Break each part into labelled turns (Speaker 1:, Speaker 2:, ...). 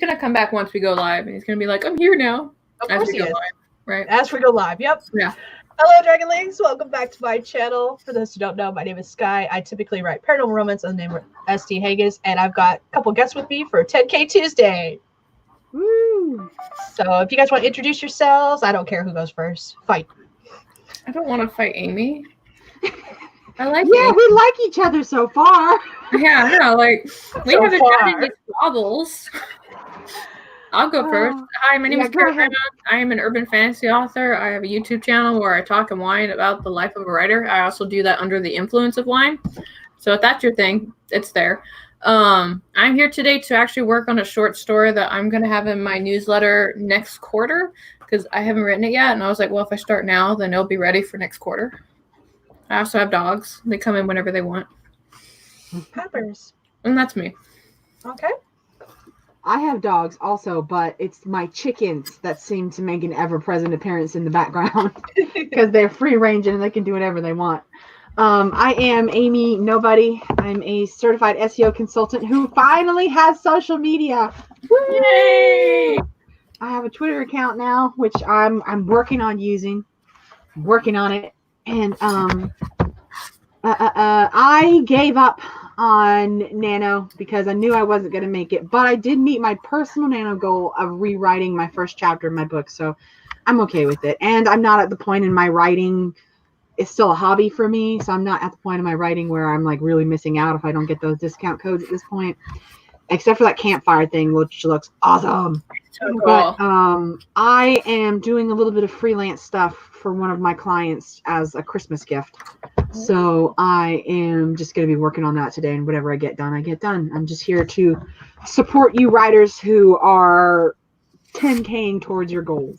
Speaker 1: gonna come back once we go live, and he's gonna be like, "I'm here now."
Speaker 2: Of course he is.
Speaker 1: Live, right?
Speaker 2: As we go live, yep.
Speaker 1: Yeah.
Speaker 2: Hello, Dragonlings. Welcome back to my channel. For those who don't know, my name is Sky. I typically write paranormal romance under the name of ST Haggis, and I've got a couple guests with me for 10K Tuesday. Woo! So if you guys want to introduce yourselves, I don't care who goes first. Fight.
Speaker 1: I don't want to fight Amy. I like
Speaker 3: Yeah, we like each other so far.
Speaker 1: Yeah, no, like we
Speaker 2: So
Speaker 1: haven't
Speaker 2: far.
Speaker 1: done any squabbles. I'll go first. Hi, my name is Carolina. I am an urban fantasy author. I have a YouTube channel where I talk and whine about the life of a writer. I also do that under the influence of wine. So if that's your thing, it's there. I'm here today to actually work on a short story that I'm going to have in my newsletter next quarter because I haven't written it yet. And I was like, well, if I start now, then it'll be ready for next quarter. I also have dogs. They come in whenever they want.
Speaker 2: Peppers.
Speaker 1: And that's me.
Speaker 2: Okay.
Speaker 3: I have dogs also, but it's my chickens that seem to make an ever-present appearance in the background because they're free-ranging and they can do whatever they want. I am Amy Nobody. I'm a certified SEO consultant who finally has social media. Woo!
Speaker 1: Yay!
Speaker 3: I have a Twitter account now, which I'm working on using. Working on it. And I gave up on Nano because I knew I wasn't going to make it, but I did meet my personal Nano goal of rewriting my first chapter of my book, so I'm okay with it. And I'm not at the point in my writing, it's still a hobby for me, so I'm not at the point in my writing where I'm like really missing out if I don't get those discount codes at this point, except for that campfire thing, which looks awesome.
Speaker 1: So cool.
Speaker 3: But I am doing a little bit of freelance stuff for one of my clients as a Christmas gift. So I am just going to be working on that today, and whatever I get done, I get done. I'm just here to support you writers who are 10K'ing towards your goals.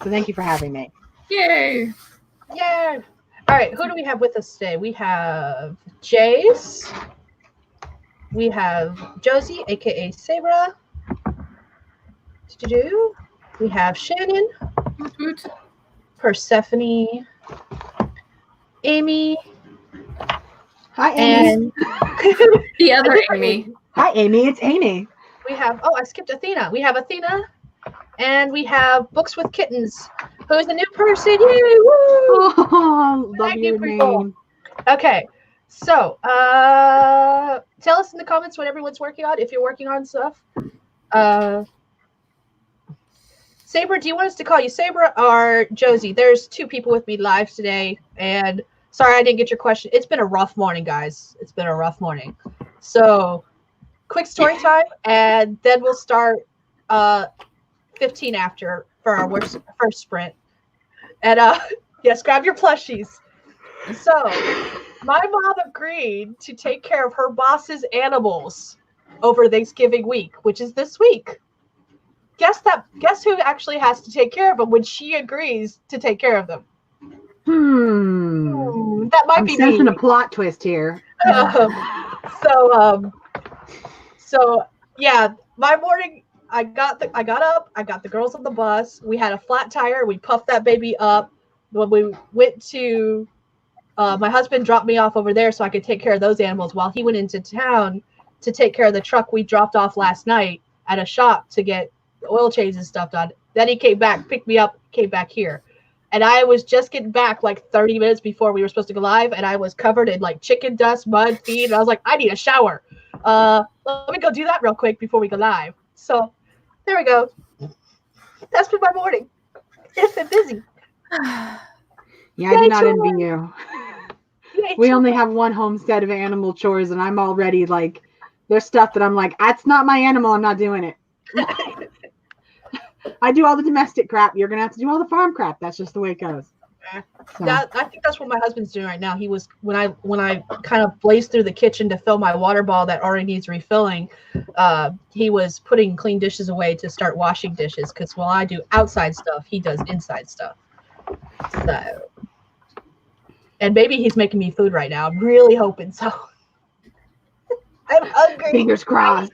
Speaker 3: So thank you for having me.
Speaker 1: Yay!
Speaker 2: Yay! All right, who do we have with us today? We have Jace. We have Josie, aka Sabra. We have Shannon. Persephone. Amy.
Speaker 3: Hi, Amy.
Speaker 2: And
Speaker 1: the other Amy.
Speaker 3: Hi, Amy. It's Amy.
Speaker 2: We have, I skipped Athena. We have Athena. And we have Books with Kittens, who is a new person. Yay! Woo!
Speaker 3: Oh, love your name.
Speaker 2: Okay. So, tell us in the comments what everyone's working on, if you're working on stuff. Sabra, do you want us to call you Sabra or Josie? There's two people with me live today, and sorry I didn't get your question. It's been a rough morning, guys. It's been a rough morning. So, quick story time, and then we'll start 15 after for our first sprint. And yes, grab your plushies. So, my mom agreed to take care of her boss's animals over Thanksgiving week, which is this week. Guess who actually has to take care of them when she agrees to take care of them? That might be
Speaker 3: sensing
Speaker 2: me.
Speaker 3: a plot twist here.
Speaker 2: So yeah, my morning I got up, I got the girls on the bus. We had a flat tire, we puffed that baby up. When we went to my husband dropped me off over there so I could take care of those animals while he went into town to take care of the truck we dropped off last night at a shop to get oil change and stuff done. Then he came back, picked me up, came back here. And I was just getting back like 30 minutes before we were supposed to go live, and I was covered in like chicken dust, mud, feed, and I was like, I need a shower. Let me go do that real quick before we go live. So there we go. That's been my morning. It's been busy.
Speaker 3: Yeah, I do not envy you. We only have one homestead of animal chores, and I'm already like, there's stuff that I'm like, that's not my animal, I'm not doing it. I do all the domestic crap. You're gonna have to do all the farm crap. That's just the way it goes. So.
Speaker 2: I think that's what my husband's doing right now. He was when I kind of blazed through the kitchen to fill my water ball that already needs refilling. He was putting clean dishes away to start washing dishes because while I do outside stuff, he does inside stuff. So, and maybe he's making me food right now. I'm really hoping so. I'm hungry.
Speaker 3: Fingers crossed.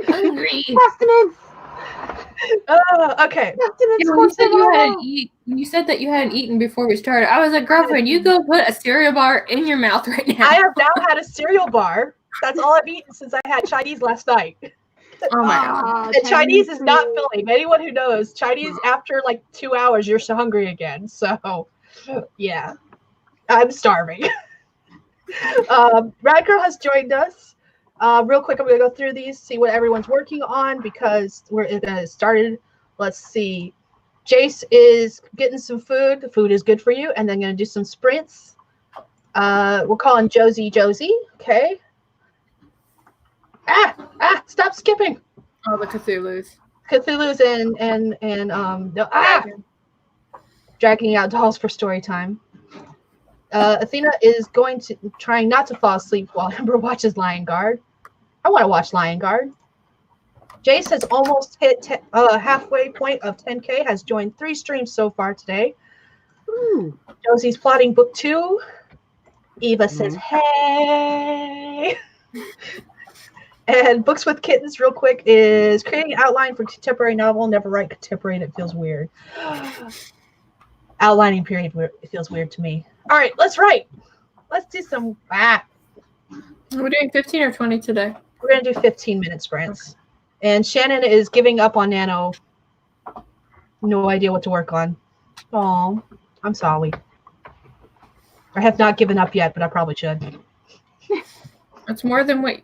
Speaker 1: Hungry.
Speaker 3: Sustenance.
Speaker 2: Okay.
Speaker 1: You said that you hadn't eaten before we started. I was like, girlfriend, you go put a cereal bar in your mouth right now.
Speaker 2: I have now had a cereal bar. That's all I've eaten since I had Chinese last night.
Speaker 1: Oh my god.
Speaker 2: And Chinese is not filling. Anyone who knows, Chinese after like 2 hours, you're so hungry again. So, yeah, I'm starving. Rad Girl has joined us. Real quick, I'm going to go through these, see what everyone's working on because we're going to started. Let's see. Jace is getting some food. The food is good for you. And then going to do some sprints. We're calling Josie. Okay. Stop skipping.
Speaker 1: Oh, the Cthulhu's.
Speaker 2: Cthulhu's dragging out dolls for story time. Athena is trying not to fall asleep while Ember watches Lion Guard. I want to watch Lion Guard. Jace has almost hit halfway point of 10K, has joined 3 streams so far today.
Speaker 3: Ooh.
Speaker 2: Josie's plotting book 2. Eva says, hey. And Books with Kittens, real quick, is creating an outline for contemporary novel. Never write contemporary. It feels weird. Outlining period, it feels weird to me. All right, let's write. Let's do some.
Speaker 1: We're doing 15 or 20 today.
Speaker 2: We're going to do 15-minute sprints. Okay. And Shannon is giving up on Nano. No idea what to work on. Oh, I'm sorry. I have not given up yet, but I probably should.
Speaker 1: It's more than what...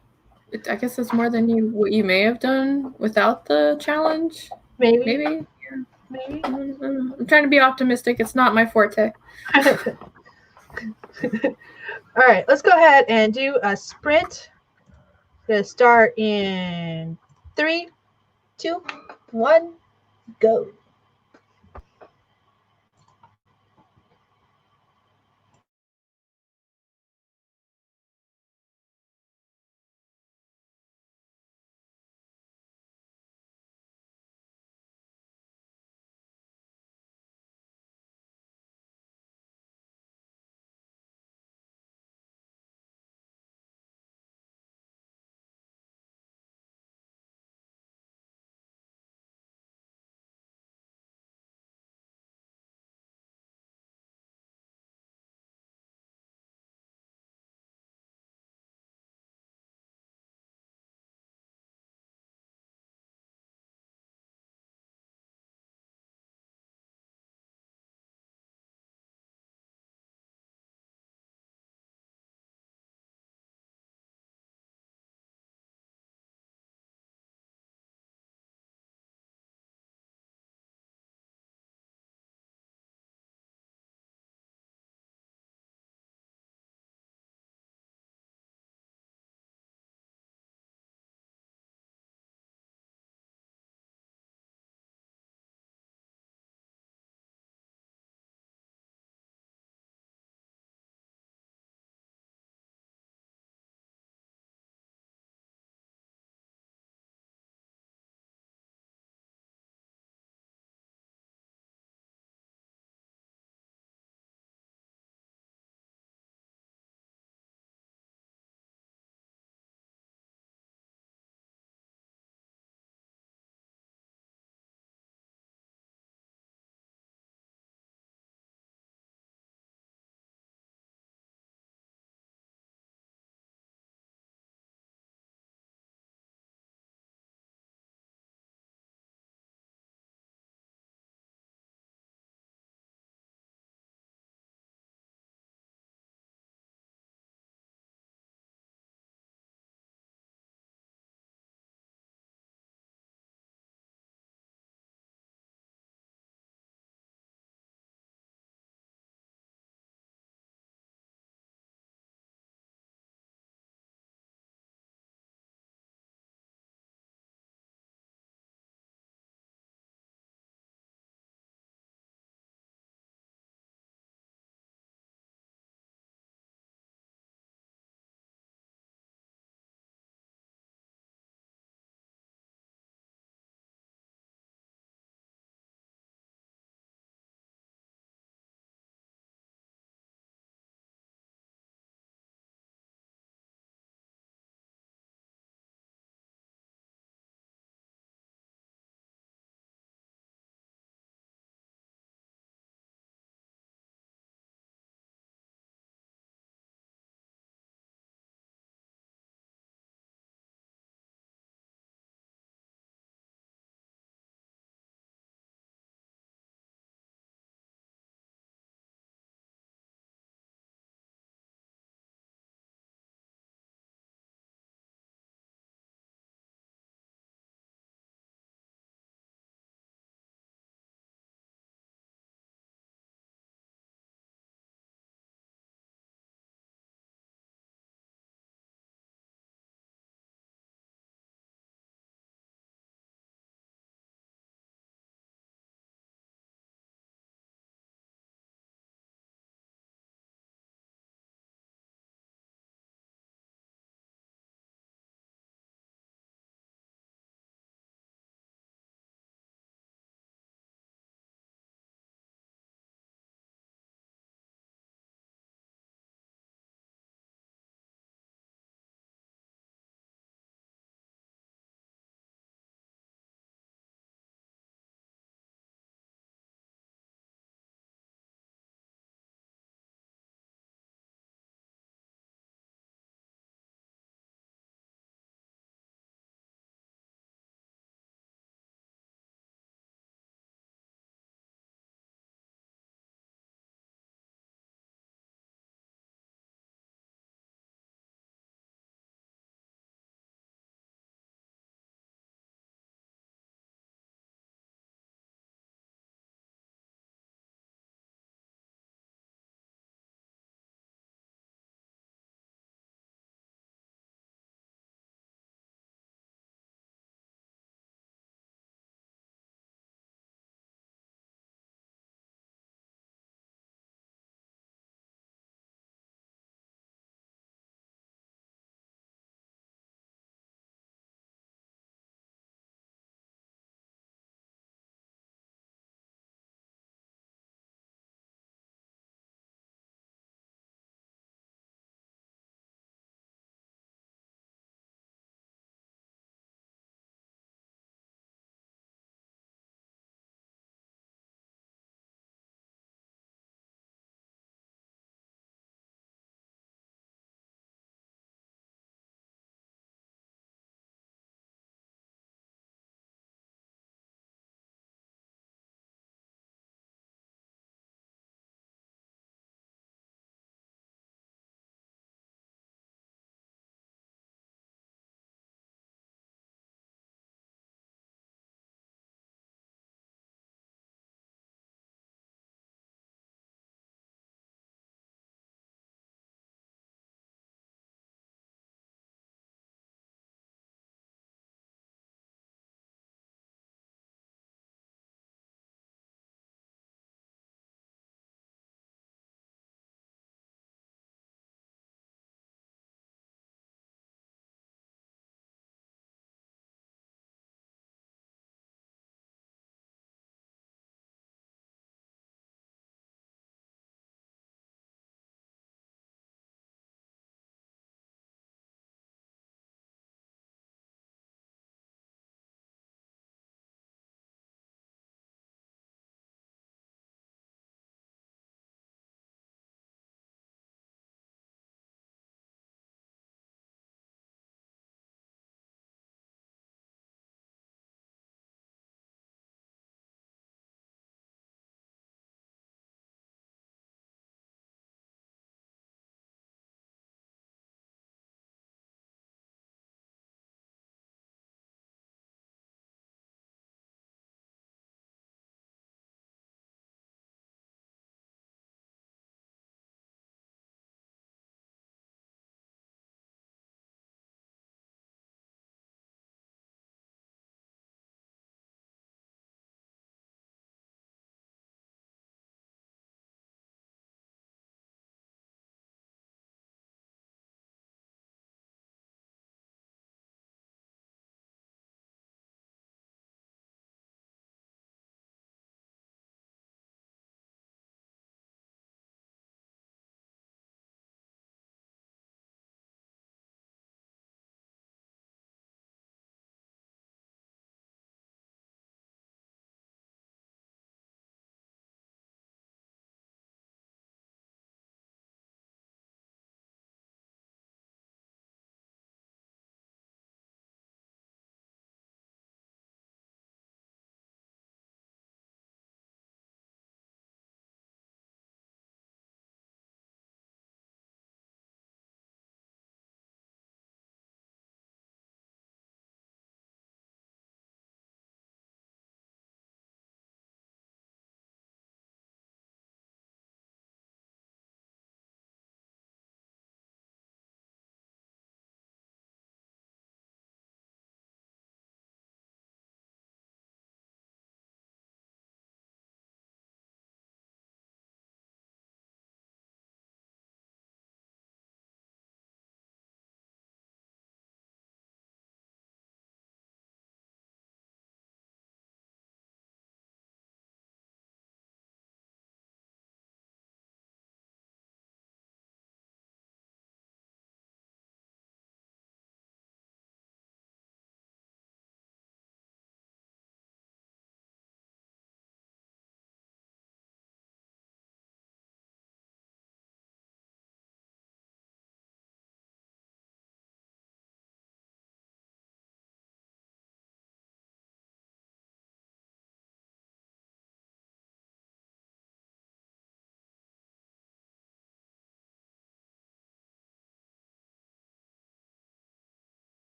Speaker 1: I guess it's more than what you may have done without the challenge.
Speaker 2: Maybe.
Speaker 1: Yeah. Maybe. I'm trying to be optimistic. It's not my forte.
Speaker 2: All right, let's go ahead and do a sprint. Gonna start in 3, 2, 1, go.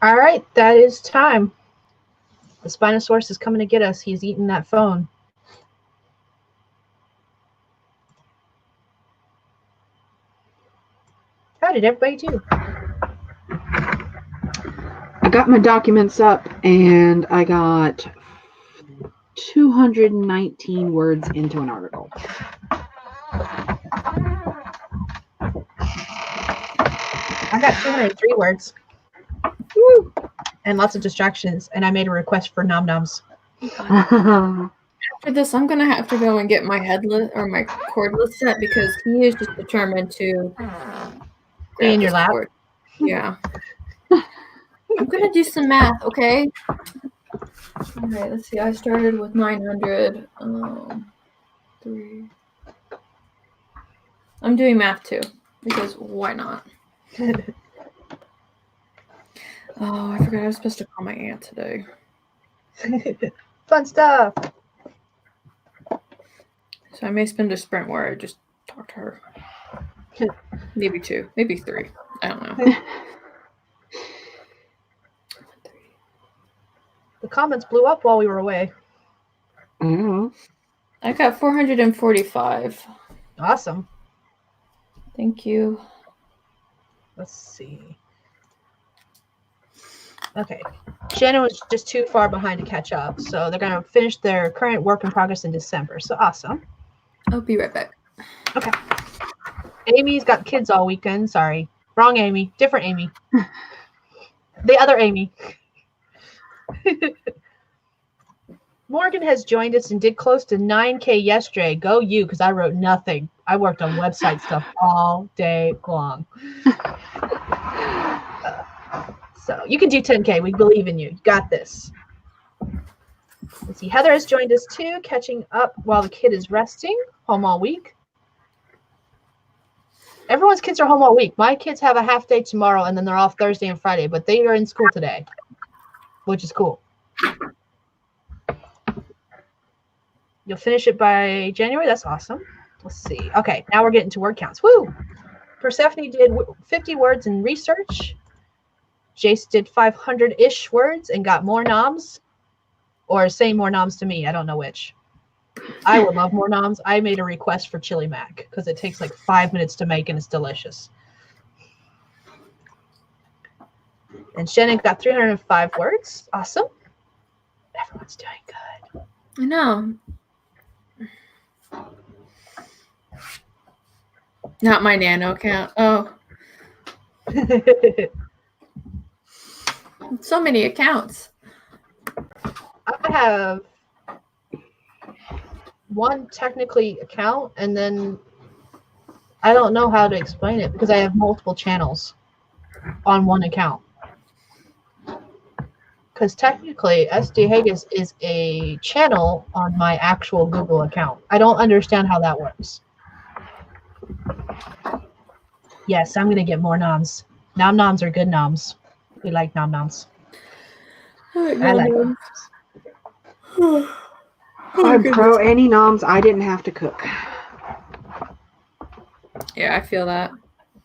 Speaker 2: All right, that is time. The Spinosaurus is coming to get us. He's eating that phone. How did everybody do?
Speaker 3: I got my documents up and I got 219 words into an article.
Speaker 2: I got 203 words. Woo! And lots of distractions, and I made a request for nom noms.
Speaker 1: After this, I'm gonna have to go and get my headless or my cordless set because he is just determined to
Speaker 2: Be in your lap.
Speaker 1: cord. Yeah. I'm gonna do some math, okay? All right, let's see. I started with 900. 3. I'm doing math too because why not? Oh, I forgot I was supposed to call my aunt today.
Speaker 2: Fun stuff.
Speaker 1: So I may spend a sprint where I just talk to her. Maybe 2, maybe 3. I don't know.
Speaker 2: The comments blew up while we were away.
Speaker 3: Mm-hmm.
Speaker 1: I got 445.
Speaker 2: Awesome.
Speaker 1: Thank you.
Speaker 2: Let's see. Okay. Shannon was just too far behind to catch up, so they're going to finish their current work in progress in December. So awesome.
Speaker 1: I'll be right back.
Speaker 2: Okay. Amy's got kids all weekend. Sorry. Wrong Amy. Different Amy. The other Amy. Morgan has joined us and did close to 9K yesterday. Go you, because I wrote nothing. I worked on website stuff all day long. So you can do 10K. We believe in you. You got this. Let's see. Heather has joined us too, catching up while the kid is resting. Home all week. Everyone's kids are home all week. My kids have a half day tomorrow, and then they're off Thursday and Friday, but they are in school today, which is cool. You'll finish it by January? That's awesome. Let's see. Okay, now we're getting to word counts. Woo! Persephone did 50 words in research. Jace did 500-ish words and got more noms. Or saying more noms to me. I don't know which. I would love more noms. I made a request for chili mac because it takes like 5 minutes to make and it's delicious. And Shannon got 305 words. Awesome. Everyone's doing good.
Speaker 1: I know. Not my nano account. Oh. So many accounts.
Speaker 2: I have one technically account, and then I don't know how to explain it because I have multiple channels on one account. Because technically, SD Haggis is a channel on my actual Google account. I don't understand how that works. Yes, I'm going to get more noms. Nom noms are good noms. We like nom noms. I like noms.
Speaker 3: I'm pro any noms I didn't have to cook.
Speaker 1: Yeah, I feel that.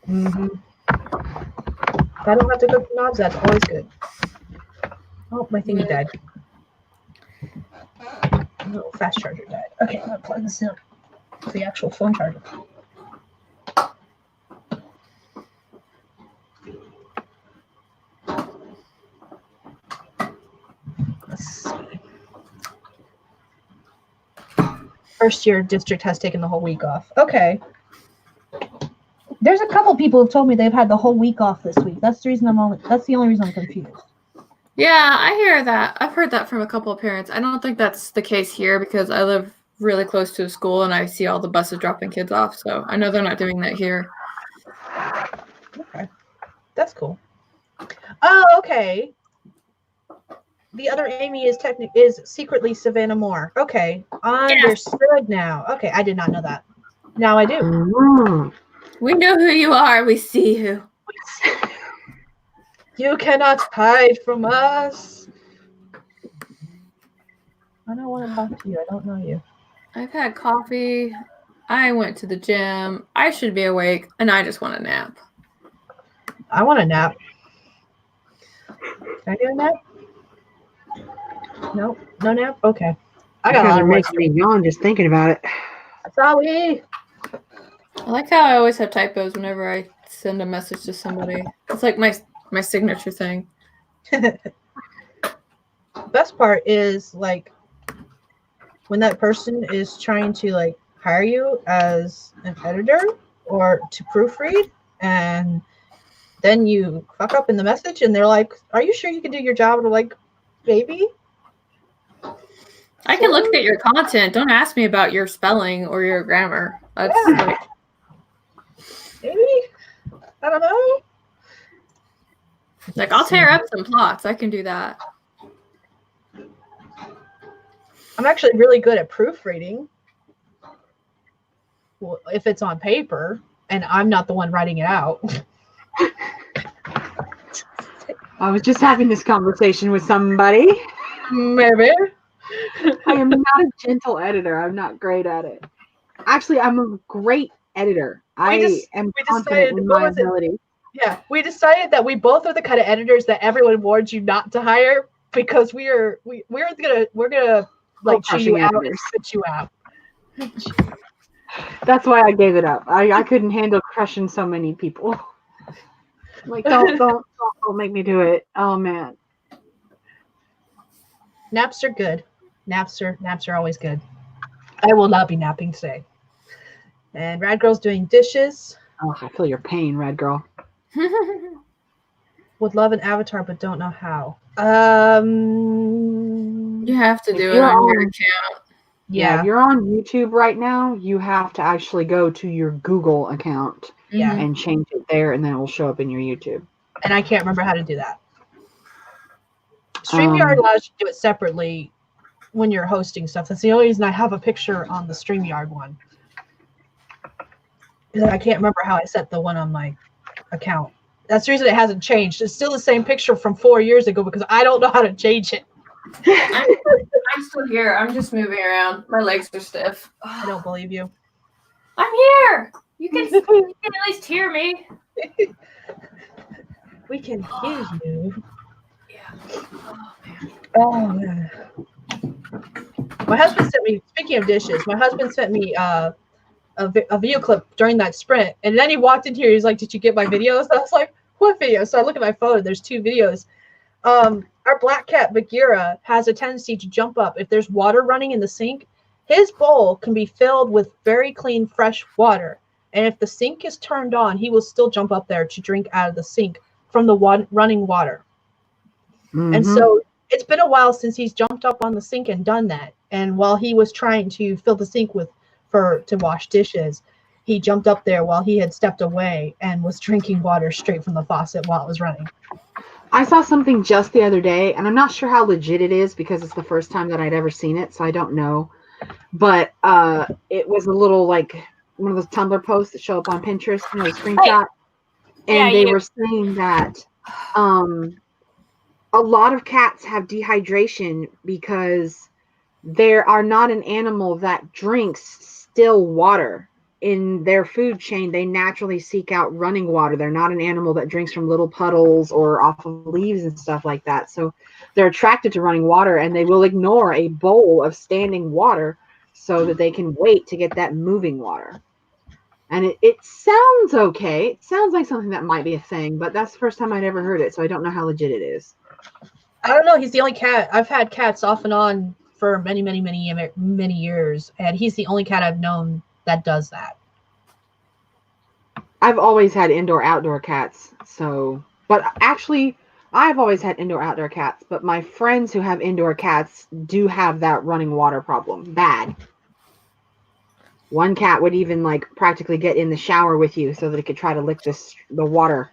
Speaker 2: Mm-hmm. If I don't have to cook the noms, that's always good. Oh, my thingy died. No, fast charger died. Okay, I'm going to plug this in. The actual phone charger. Let's see. First year district has taken the whole week off. Okay. There's a couple people who've told me they've had the whole week off this week. That's the reason that's the only reason I'm confused.
Speaker 1: Yeah, I hear that. I've heard that from a couple of parents. I don't think that's the case here because I live really close to a school and I see all the buses dropping kids off. So I know they're not doing that here.
Speaker 2: Okay. That's cool. Oh, okay. The other Amy is secretly Savannah Moore. Okay. Understood now. Okay, I did not know that. Now I do.
Speaker 3: Mm-hmm.
Speaker 1: We know who you are. We see you.
Speaker 2: You cannot hide from us. I don't want to talk to you. I don't know you.
Speaker 1: I've had coffee. I went to the gym. I should be awake, and I just want a nap.
Speaker 2: I want a nap. Can I do a nap? No, no nap. Okay. I
Speaker 3: You
Speaker 2: got a
Speaker 3: guys
Speaker 2: lot
Speaker 3: are
Speaker 2: of work.
Speaker 3: making me yawn just thinking about it.
Speaker 2: Sorry.
Speaker 1: I like how I always have typos whenever I send a message to somebody. It's like my signature thing.
Speaker 2: Best part is like when that person is trying to like hire you as an editor or to proofread, and then you fuck up in the message and they're like, are you sure you can do your job? And I'm like, maybe.
Speaker 1: I can look at your content. Don't ask me about your spelling or your grammar. That's like,
Speaker 2: maybe. I don't know.
Speaker 1: like I'll tear up some plots. I can do that.
Speaker 2: I'm actually really good at proofreading. Well, if it's on paper and I'm not the one writing it out.
Speaker 3: I was just having this conversation with somebody.
Speaker 2: Maybe.
Speaker 3: I am not a gentle editor. I'm not great at it. Actually, I'm a great editor. I am confident in my ability.
Speaker 2: Yeah, we decided that we both are the kind of editors that everyone warns you not to hire because we're gonna like chew you out and spit you out.
Speaker 3: That's why I gave it up. I couldn't handle crushing so many people. Like don't make me do it. Oh man.
Speaker 2: Naps are good. Naps are always good. I will not be napping today. And Rad Girl's doing dishes.
Speaker 3: Oh, I feel your pain, Rad Girl.
Speaker 2: Would love an avatar, but don't know how.
Speaker 1: You have to do it on your account.
Speaker 3: Yeah, if you're on YouTube right now, you have to actually go to your Google account and change it there, and then it will show up in your YouTube.
Speaker 2: And I can't remember how to do that. StreamYard allows you to do it separately when you're hosting stuff. That's the only reason I have a picture on the StreamYard one. I can't remember how I set the one on my account. That's the reason it hasn't changed. It's still the same picture from 4 years ago because I don't know how to change it.
Speaker 1: I'm still here. I'm just moving around. My legs are stiff.
Speaker 2: I don't believe you.
Speaker 1: I'm here. You can at least hear me.
Speaker 2: We can hear you.
Speaker 1: Yeah.
Speaker 2: Oh man. My husband sent me. Speaking of dishes, my husband sent me a video clip during that sprint, and then he walked in here. He's like, "Did you get my videos?" I was like, "What video?" So I look at my phone. There's 2 videos. Our black cat Bagheera has a tendency to jump up if there's water running in the sink. His bowl can be filled with very clean, fresh water, and if the sink is turned on, he will still jump up there to drink out of the sink from the running water. Mm-hmm. And so it's been a while since he's jumped up on the sink and done that. And while he was trying to fill the sink to wash dishes, he jumped up there while he had stepped away and was drinking water straight from the faucet while it was running.
Speaker 3: I saw something just the other day, and I'm not sure how legit it is because it's the first time that I'd ever seen it, so I don't know. But it was a little like one of those Tumblr posts that show up on Pinterest, the screenshot. And they were saying that a lot of cats have dehydration because there are not an animal that drinks still water. In their food chain, they naturally seek out running water. They're not an animal that drinks from little puddles or off of leaves and stuff like that. So they're attracted to running water, and they will ignore a bowl of standing water so that they can wait to get that moving water. And it sounds okay. It sounds like something that might be a thing, but that's the first time I'd ever heard it, so I don't know how legit it is.
Speaker 2: I don't know. He's the only cat. I've had cats off and on for many, many, many years, and he's the only cat I've known that does that.
Speaker 3: I've always had indoor-outdoor cats, but actually, I've always had indoor-outdoor cats, but my friends who have indoor cats do have that running water problem. Bad. One cat would even practically get in the shower with you so that it could try to lick the water.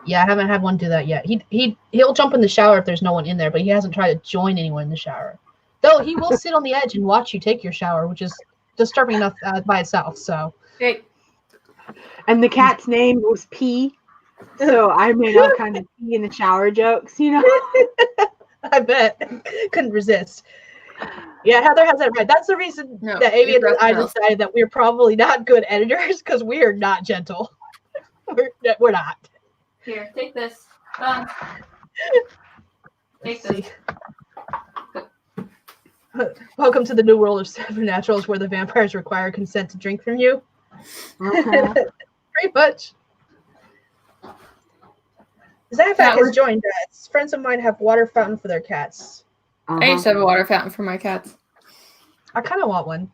Speaker 2: Yeah, I haven't had one do that yet. He'll jump in the shower if there's no one in there, but he hasn't tried to join anyone in the shower. Though he will sit on the edge and watch you take your shower, which is disturbing enough by itself. So.
Speaker 1: Hey.
Speaker 3: And the cat's name was P, so I made all kinds of pee in the shower jokes,
Speaker 2: I bet. Couldn't resist. Yeah, Heather has that right. That's the reason that Amy and I decided that we're probably not good editors because we are not gentle. We're not.
Speaker 1: Here, take this. Take this.
Speaker 2: Welcome to the new world of supernaturals where the vampires require consent to drink from you. Pretty much. Zafak has joined us. Friends of mine have water fountain for their cats.
Speaker 1: I used to have a water fountain for my cats.
Speaker 2: I kind of want one.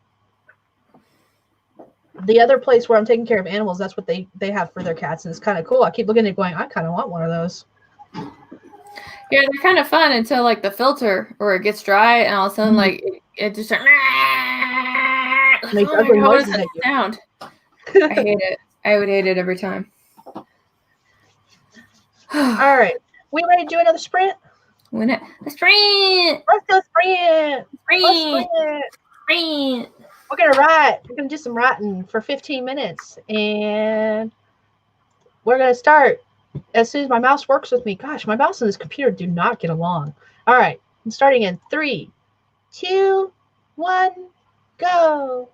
Speaker 2: The other place where I'm taking care of animals, that's what they have for their cats, and it's kind of cool. I keep looking at it going, I kind of want one of those.
Speaker 1: Yeah, they're kind of fun until like the filter or it gets dry, and all of a sudden like it just starts
Speaker 2: makes ugly noises at you.
Speaker 1: Sound. I hate it. I would hate it every time.
Speaker 2: All right, we ready to do another sprint?
Speaker 1: Win it. The sprint.
Speaker 2: Let's go sprint.
Speaker 1: Sprint.
Speaker 2: Sprint. We're gonna write. We're gonna do some writing for 15 minutes, and we're gonna start as soon as my mouse works with me. Gosh, my mouse and this computer do not get along. All right, I'm starting in 3, 2, 1, go.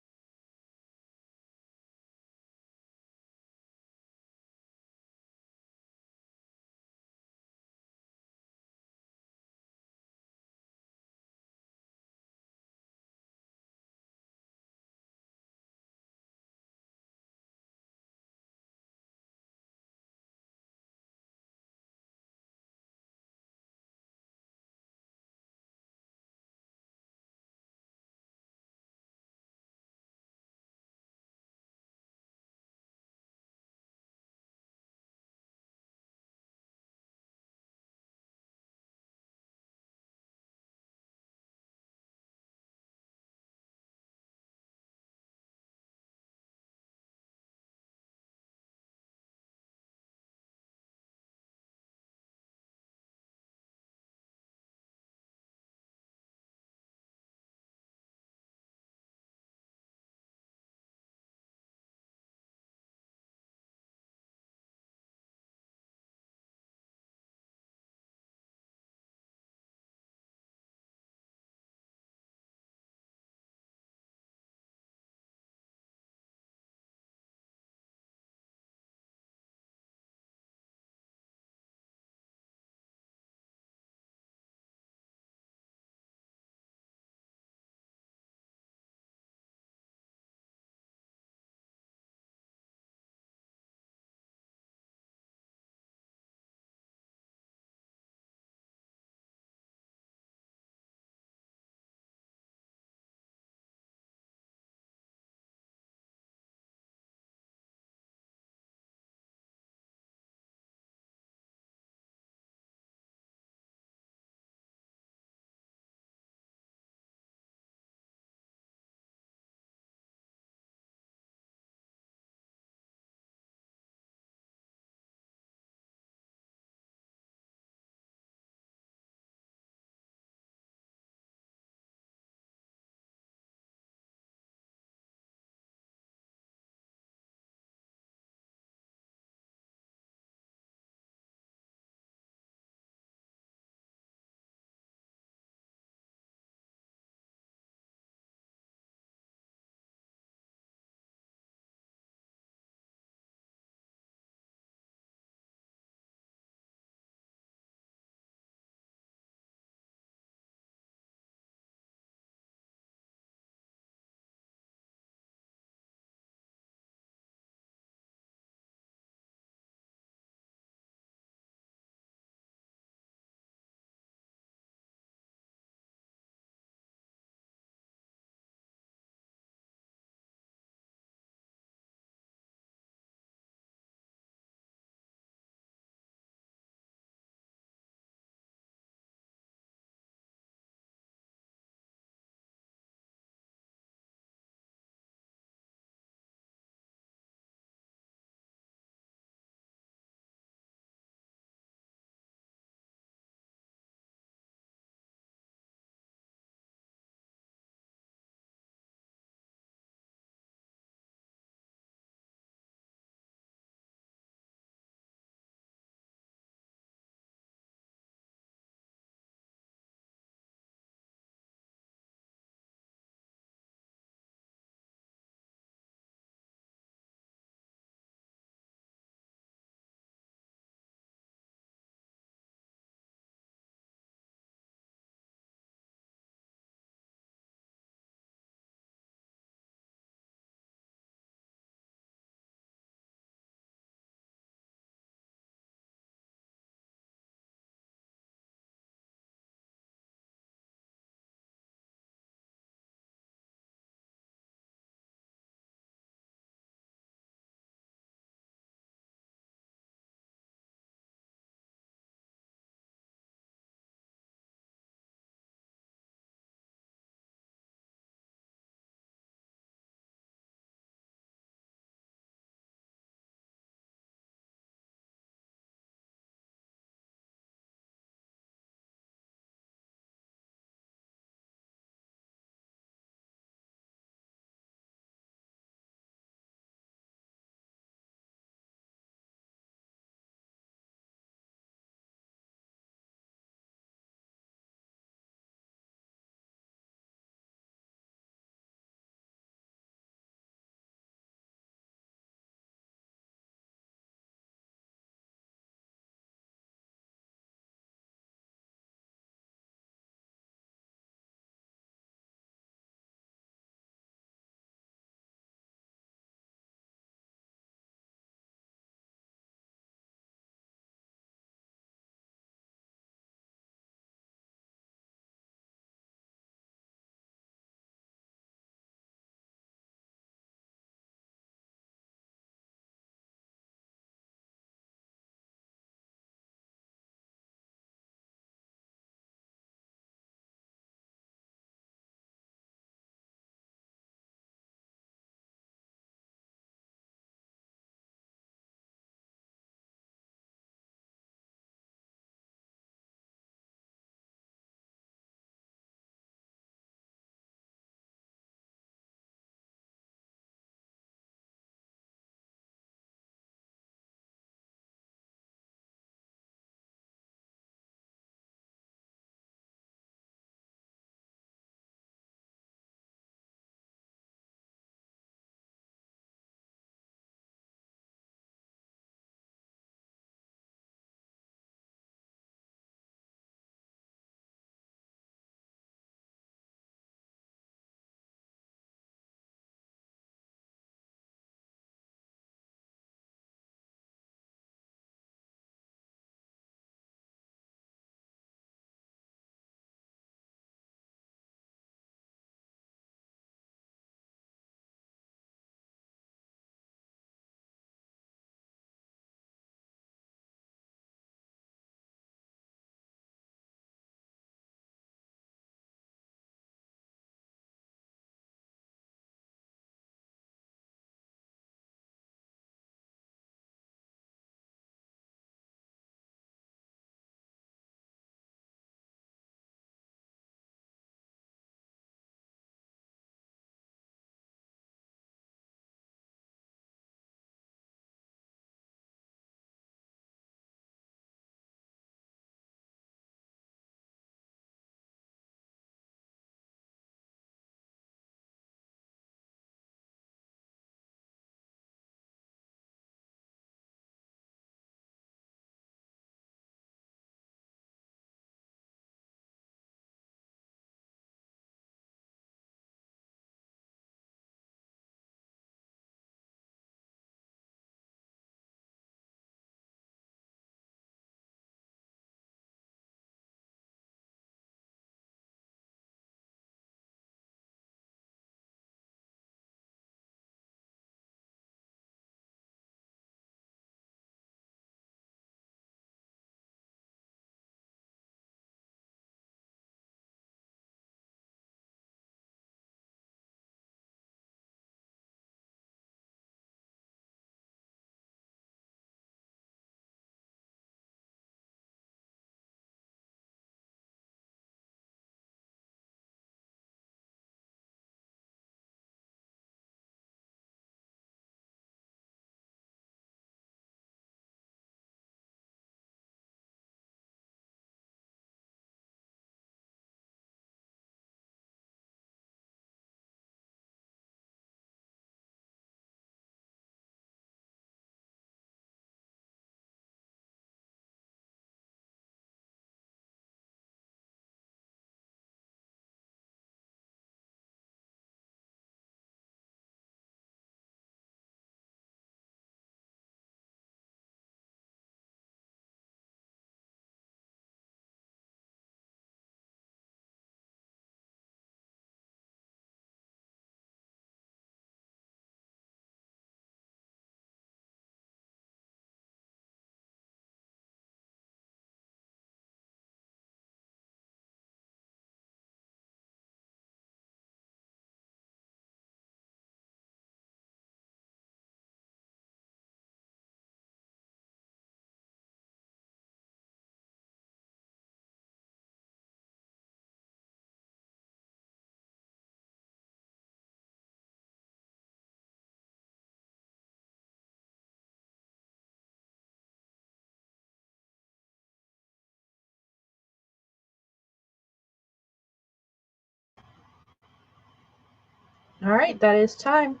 Speaker 2: All right, that is time.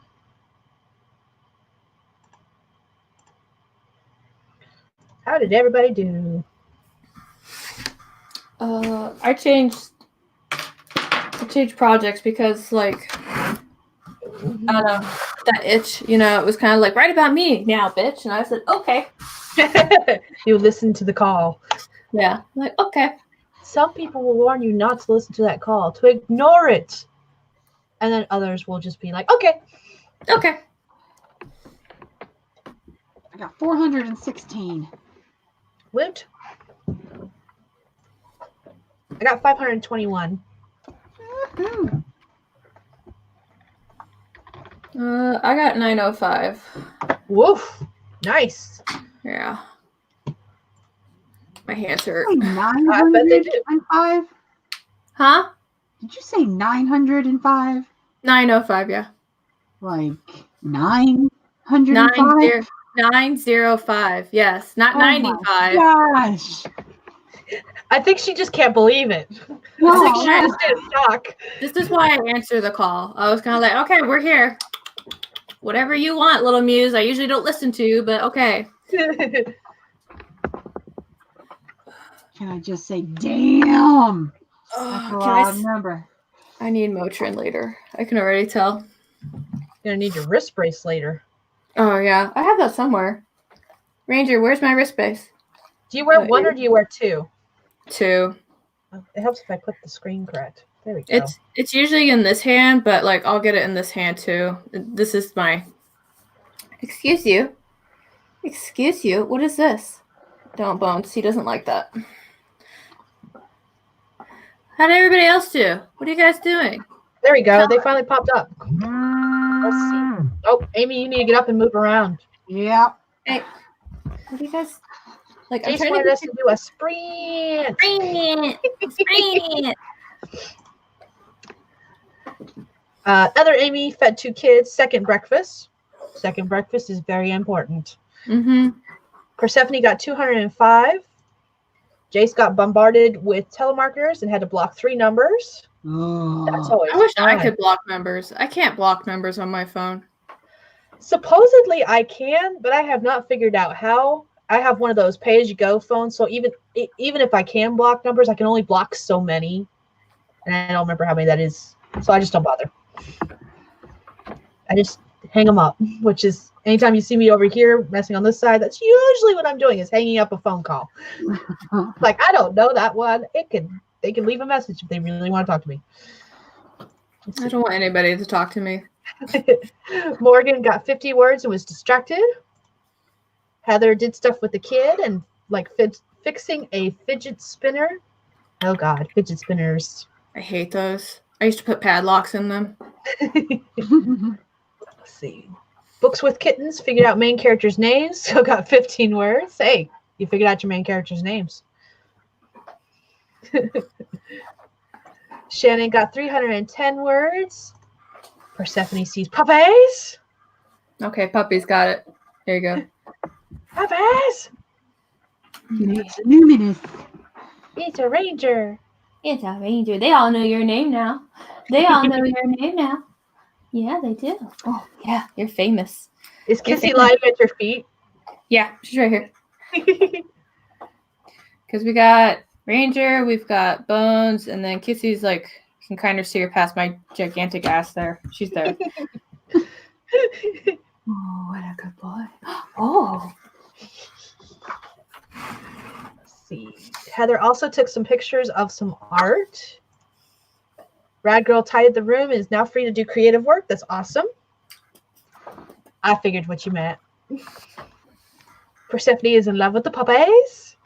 Speaker 2: How did everybody do?
Speaker 1: I changed projects because, like, I don't know, that itch, it was kind of like, write about me now, bitch. And I said, okay.
Speaker 2: You listen to the call.
Speaker 1: Yeah, like, okay.
Speaker 2: Some people will warn you not to listen to that call, to ignore it. And then others will just be like, okay.
Speaker 1: Okay.
Speaker 3: I got 416.
Speaker 2: Woot. I got 521.
Speaker 3: Woohoo.
Speaker 1: I got 905.
Speaker 2: Woof. Nice.
Speaker 1: Yeah. My hands hurt.
Speaker 3: 905?
Speaker 1: Huh?
Speaker 3: Did you say 905?
Speaker 1: 905, yeah.
Speaker 3: Like 905?
Speaker 1: 905, yes. Not
Speaker 3: Oh
Speaker 1: 95.
Speaker 3: Gosh.
Speaker 2: I think she just can't believe it.
Speaker 3: No,
Speaker 2: I think she just in shock.
Speaker 1: This is why I answered the call. I was kind of like, okay, we're here. Whatever you want, little muse. I usually don't listen to, but okay.
Speaker 3: Can I just say, damn? That's a loud
Speaker 1: Can
Speaker 3: number.
Speaker 1: I need Motrin later. I can already tell.
Speaker 2: You're gonna need your wrist brace later.
Speaker 1: Oh, yeah. I have that somewhere. Ranger, where's my wrist brace?
Speaker 2: Do you wear one or do you wear two?
Speaker 1: 2.
Speaker 2: It helps if I put the screen correct. There we go.
Speaker 1: It's usually in this hand, but like I'll get it in this hand too. This is my. Excuse you. Excuse you. What is this? Don't Bones. He doesn't like that. How did everybody else do? What are you guys doing?
Speaker 2: There we go. They finally popped up. Let's see. Oh, Amy, you need to get up and move around.
Speaker 3: Yep.
Speaker 1: Hey, what do you guys like?
Speaker 2: Jace wanted us to do a sprint.
Speaker 1: Sprint.
Speaker 2: Other Amy fed 2 kids. Second breakfast. Second breakfast is very important.
Speaker 1: Mm-hmm.
Speaker 2: Persephone got 205. Jace got bombarded with telemarketers and had to block 3 numbers.
Speaker 3: Oh.
Speaker 2: That's always
Speaker 1: I wish
Speaker 2: fun.
Speaker 1: I could block numbers. I can't block numbers on my phone.
Speaker 2: Supposedly I can, but I have not figured out how. I have one of those pay-as-you-go phones, so even if I can block numbers, I can only block so many. And I don't remember how many that is. So I just don't bother. I just hang them up, which is anytime you see me over here messing on this side, that's usually what I'm doing is hanging up a phone call. Like, I don't know that one. They can leave a message if they really want to talk to me.
Speaker 1: I don't want anybody to talk to me.
Speaker 2: Morgan got 50 words and was distracted. Heather did stuff with the kid and like fixing a fidget spinner. Oh God, fidget spinners.
Speaker 1: I hate those. I used to put padlocks in them.
Speaker 2: Let's see. Books with kittens, figured out main characters' names. So got 15 words. Hey, you figured out your main characters' names. Shannon got 310 words. Persephone sees puppies.
Speaker 1: Okay, puppies got it. There you go.
Speaker 2: Puppies.
Speaker 3: Luminous.
Speaker 2: It's a ranger.
Speaker 1: It's a ranger. They all know your name now. They all know your name now. Yeah, they do. Oh, yeah, you're famous.
Speaker 2: Is Kissy lying at your feet?
Speaker 1: Yeah, she's right here. Because we got Ranger, we've got Bones, and then Kissy's like, you can kind of see her past my gigantic ass there. She's there. Oh, what a good boy. Oh.
Speaker 2: Let's see. Heather also took some pictures of some art. Rad Girl tidied the room and is now free to do creative work. That's awesome. I figured what you meant. Persephone is in love with the puppies.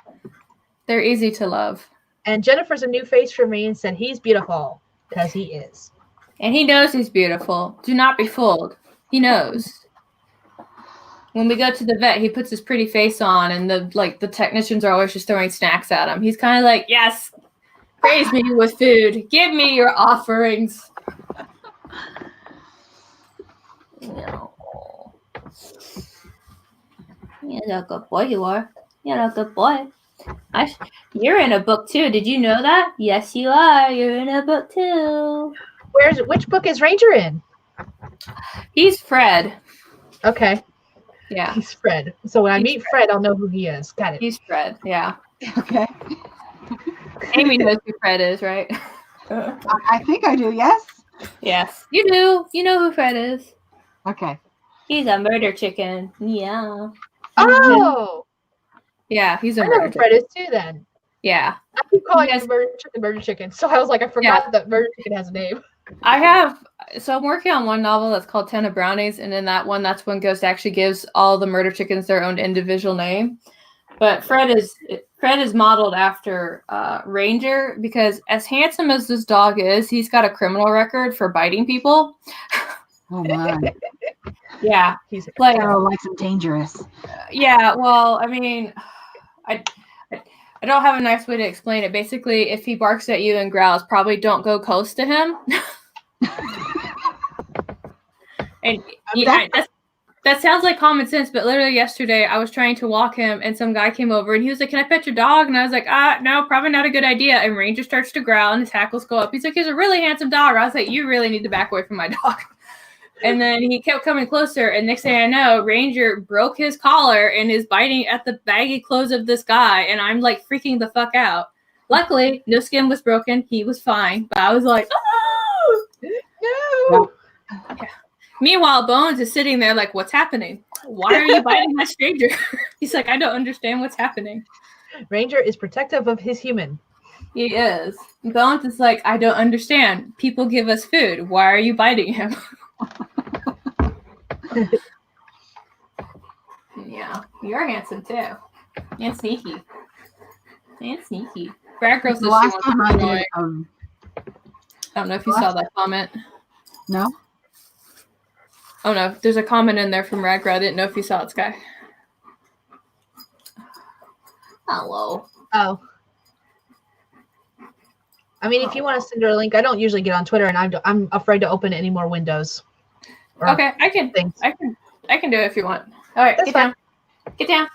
Speaker 1: They're easy to love.
Speaker 2: And Jennifer's a new face for me and said he's beautiful because he is.
Speaker 1: And he knows he's beautiful. Do not be fooled. He knows. When we go to the vet, he puts his pretty face on, and the technicians are always just throwing snacks at him. He's kind of like, yes, praise me with food. Give me your offerings. No. You're a good boy, you are. You're a good boy. You're in a book, too. Did you know that? Yes, you are. You're in a book, too.
Speaker 2: Which book is Ranger in?
Speaker 1: He's Fred.
Speaker 2: Okay.
Speaker 1: Yeah.
Speaker 2: He's Fred. So when I
Speaker 1: He's
Speaker 2: meet Fred, I'll know who he is. Got it.
Speaker 1: He's Fred. Yeah.
Speaker 3: Okay.
Speaker 1: Amy knows who Fred is, right?
Speaker 3: I think I do, yes?
Speaker 1: Yes. You do. You know who Fred is.
Speaker 3: Okay.
Speaker 1: He's a murder chicken. Yeah.
Speaker 2: Oh!
Speaker 1: Yeah, he's a
Speaker 2: I know
Speaker 1: murder
Speaker 2: who Fred is too then.
Speaker 1: Yeah.
Speaker 2: I keep calling
Speaker 1: Yes.
Speaker 2: him Murder Chicken. So I was like, I forgot that Murder Chicken has a name.
Speaker 1: So I'm working on one novel that's called 10 of Brownies, and in that one, that's when Ghost actually gives all the murder chickens their own individual name. But Fred is modeled after Ranger, because as handsome as this dog is, he's got a criminal record for biting people.
Speaker 3: Oh my.
Speaker 1: Yeah.
Speaker 2: He's
Speaker 1: Like,
Speaker 3: likes him dangerous.
Speaker 1: yeah, well, I mean, I don't have a nice way to explain it. Basically, if he barks at you and growls, probably don't go close to him. And that sounds like common sense, but literally yesterday I was trying to walk him and some guy came over and he was like, "Can I pet your dog?" And I was like, no, probably not a good idea. And Ranger starts to growl and his hackles go up. He's like, "He's a really handsome dog." I was like, "You really need to back away from my dog." And then he kept coming closer, and next thing I know, Ranger broke his collar and is biting at the baggy clothes of this guy, and I'm like freaking the fuck out. Luckily, no skin was broken. He was fine, but I was like, "Oh
Speaker 2: no!"
Speaker 1: Yeah. Meanwhile, Bones is sitting there like, "What's happening? Why are you biting that stranger?" He's like, "I don't understand what's happening."
Speaker 2: Ranger is protective of his human.
Speaker 1: He is. Bones is like, "I don't understand. People give us food. Why are you biting him?" Yeah, you're handsome too, and sneaky, Brad Girl says she wants to be annoying. I don't know if you saw that comment.
Speaker 3: No.
Speaker 1: Oh no, there's a comment in there from Ragra. I didn't know if you saw it, Sky. Hello.
Speaker 2: Oh. I mean, if you want to send her a link, I don't usually get on Twitter, and I'm afraid to open any more windows.
Speaker 1: Okay, I can do it if you want. All right,
Speaker 2: That's fine.
Speaker 1: Get down.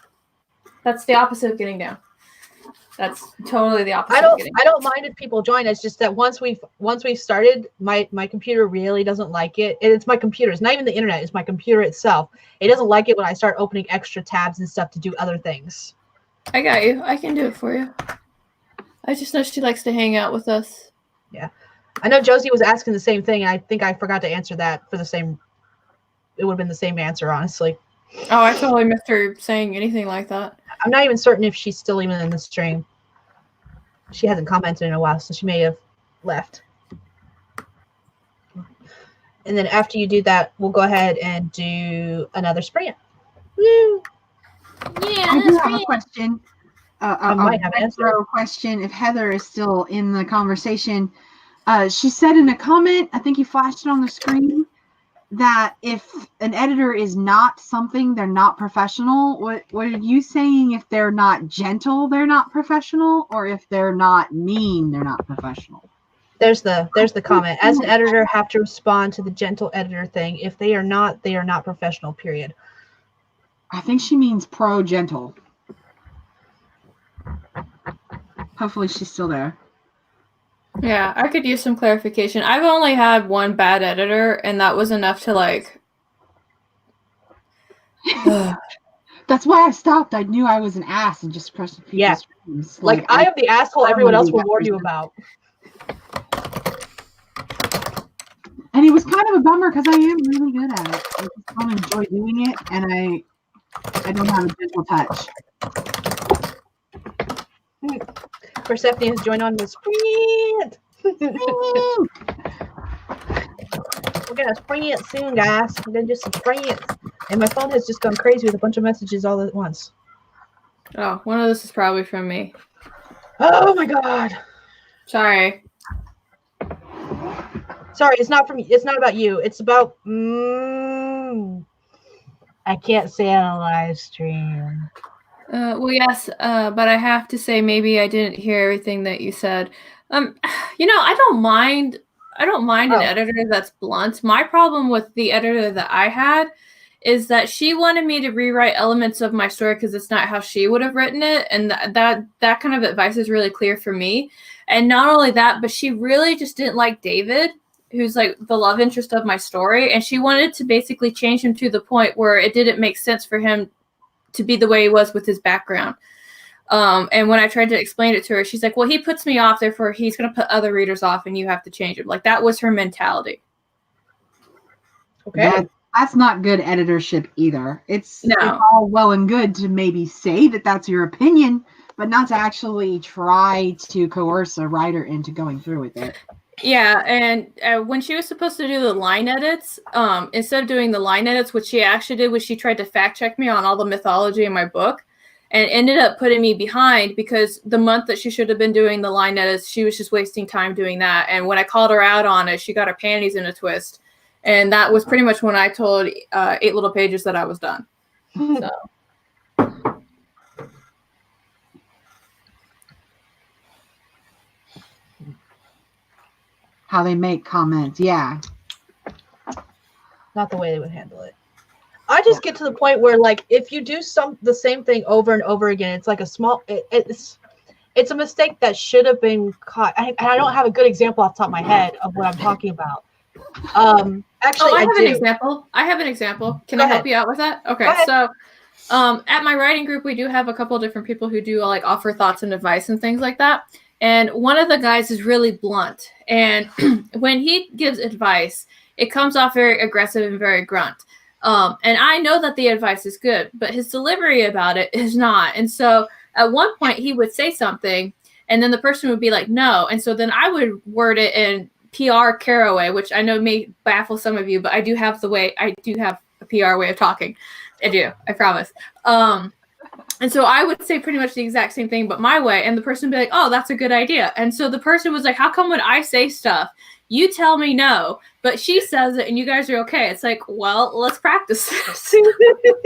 Speaker 1: That's the opposite of getting down. That's totally the opposite.
Speaker 2: I don't mind if people join. It's just that once we've started, my computer really doesn't like it. And it's my computer. It's not even the internet. It's my computer itself. It doesn't like it when I start opening extra tabs and stuff to do other things.
Speaker 1: I got you. I can do it for you. I just know she likes to hang out with us.
Speaker 2: Yeah. I know Josie was asking the same thing, and I think I forgot to answer that for the same. It would have been the same answer, honestly.
Speaker 1: Oh, I totally missed her saying anything like that.
Speaker 2: I'm not even certain if she's still even in the stream. She hasn't commented in a while, so she may have left. And then after you do that, we'll go ahead and do another sprint. Woo!
Speaker 1: Yeah,
Speaker 3: I do have a question.
Speaker 2: I might have an answer.
Speaker 3: Question. If Heather is still in the conversation, she said in a comment, I think you flashed it on the screen, that if an editor is not something, they're not professional. What are you saying? If they're not gentle, they're not professional, or if they're not mean, they're not professional?
Speaker 2: There's the comment. As an editor, have to respond to the gentle editor thing. If they are not professional, period.
Speaker 3: I think she means pro-gentle. Hopefully she's still there.
Speaker 1: Yeah, I could use some clarification. I've only had one bad editor, and that was enough to like.
Speaker 3: That's why I stopped. I knew I was an ass and just pressed a few streams.
Speaker 2: Like I am the asshole everyone else will warn you about.
Speaker 3: And it was kind of a bummer because I am really good at it. I just don't enjoy doing it, and I don't have a gentle touch.
Speaker 2: Persephone has joined on the sprint. We're gonna sprint soon, guys. We're gonna do some sprints. And my phone has just gone crazy with a bunch of messages all at once.
Speaker 1: Oh, one of this is probably from me.
Speaker 2: Oh my god.
Speaker 1: Sorry.
Speaker 2: Sorry, it's not from. It's not about you. It's about. I can't say it on a live stream.
Speaker 1: Well, yes, but I have to say maybe I didn't hear everything that you said. I don't mind. An editor that's blunt. My problem with the editor that I had is that she wanted me to rewrite elements of my story because it's not how she would have written it, and that kind of advice is really clear for me. And not only that, but she really just didn't like David. who's like the love interest of my story, and she wanted to basically change him to the point where it didn't make sense for him to be the way he was with his background. And when I tried to explain it to her, she's like, well, he puts me off, therefore he's going to put other readers off and you have to change him. Like, that was her mentality.
Speaker 2: Okay.
Speaker 3: That's not good editorship either. It's all well and good to maybe say that that's your opinion, but not to actually try to coerce a writer into going through with it.
Speaker 1: Yeah, and when she was supposed to do the line edits, instead of doing the line edits, what she actually did was she tried to fact check me on all the mythology in my book, and ended up putting me behind because the month that she should have been doing the line edits, she was just wasting time doing that. And when I called her out on it, she got her panties in a twist. And that was pretty much when I told 8 Little Pages that I was done. So.
Speaker 3: How they make comments, yeah.
Speaker 2: Not the way they would handle it. I just get to the point where, like, if you do the same thing over and over again, it's like a small. It's a mistake that should have been caught. I don't have a good example off the top of my head of what I'm talking about. Actually,
Speaker 1: I have an example. I have an example. Can I help you out with that? Okay, so at my writing group, we do have a couple of different people who do like offer thoughts and advice and things like that. And one of the guys is really blunt. And when he gives advice, it comes off very aggressive and very grunt. And I know that the advice is good, but his delivery about it is not. And so at one point he would say something and then the person would be like, no. And so then I would word it in PR caraway, which I know may baffle some of you, but I do have a PR way of talking. I do, I promise. And so I would say pretty much the exact same thing, but my way. And the person would be like, oh, that's a good idea. And so the person was like, how come when I say stuff, you tell me no, but she says it and you guys are okay? It's like, well, let's practice this.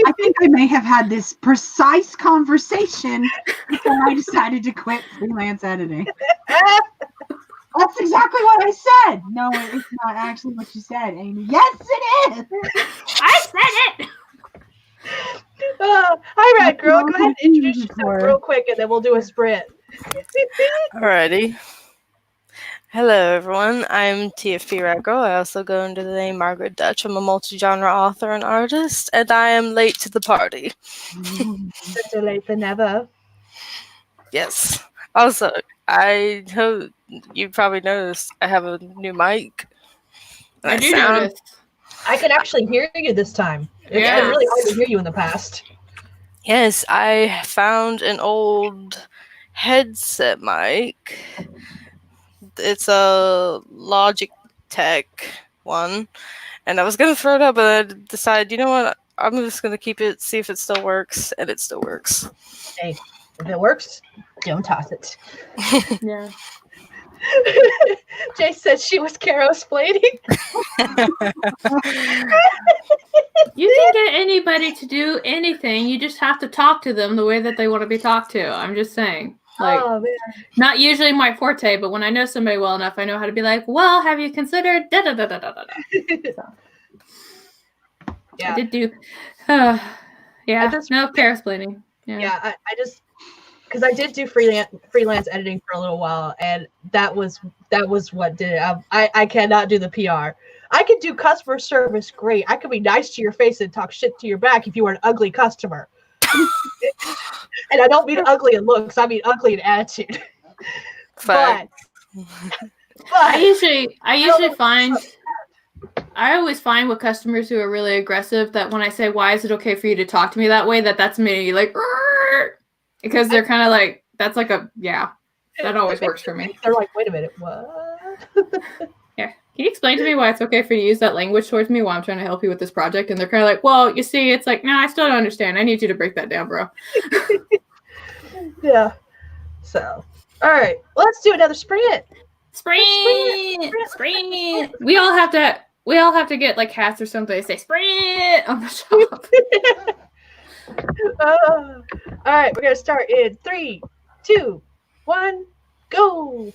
Speaker 3: I think I may have had this precise conversation before I decided to quit freelance editing. That's exactly what I said. No, it's not actually what you said, Amy. Yes, it is.
Speaker 1: I said it.
Speaker 2: Hi, Red Girl. Go ahead and introduce yourself real quick, and then we'll do a sprint.
Speaker 4: Alrighty. Hello, everyone. I'm TFP Red Girl. I also go under the name Margaret Dutch. I'm a multi-genre author and artist, and I am late to the party.
Speaker 2: Better late than never.
Speaker 4: Yes. Also, I hope you probably noticed I have a new mic.
Speaker 1: I do notice.
Speaker 2: I can actually hear you this time. It's been really hard to hear you in the past.
Speaker 4: Yes, I found an old headset mic. It's a Logitech one. And I was going to throw it up, but I decided, you know what? I'm just going to keep it, see if it still works. And it still works.
Speaker 2: Hey, if it works, don't toss it.
Speaker 1: Yeah.
Speaker 2: Jay said she was Caro-splaining.
Speaker 1: You can get anybody to do anything. You just have to talk to them the way that they want to be talked to. I'm just saying. Like, not usually my forte, but when I know somebody well enough, I know how to be like, well, have you considered da da da da da da da. Yeah. I did do no Caro-splaining.
Speaker 2: Yeah, I just because I did do freelance editing for a little while, and that was what did it. I cannot do the PR. I could do customer service great. I could be nice to your face and talk shit to your back if you were an ugly customer. And I don't mean ugly in looks. I mean ugly in attitude. But
Speaker 1: I always find with customers who are really aggressive that when I say, why is it okay for you to talk to me that way, that's me like, because they're kind of like, that's like that always works for me.
Speaker 2: They're like, wait a minute, what?
Speaker 1: Yeah. Can you explain to me why it's okay for you to use that language towards me while I'm trying to help you with this project? And they're kind of like, well, you see, it's like, no, I still don't understand. I need you to break that down, bro.
Speaker 2: Yeah. So, all right, let's do another sprint.
Speaker 1: Sprint. We all have to get like hats or something. They say sprint on the shop.
Speaker 2: All right, we're gonna start in 3, 2, 1, go.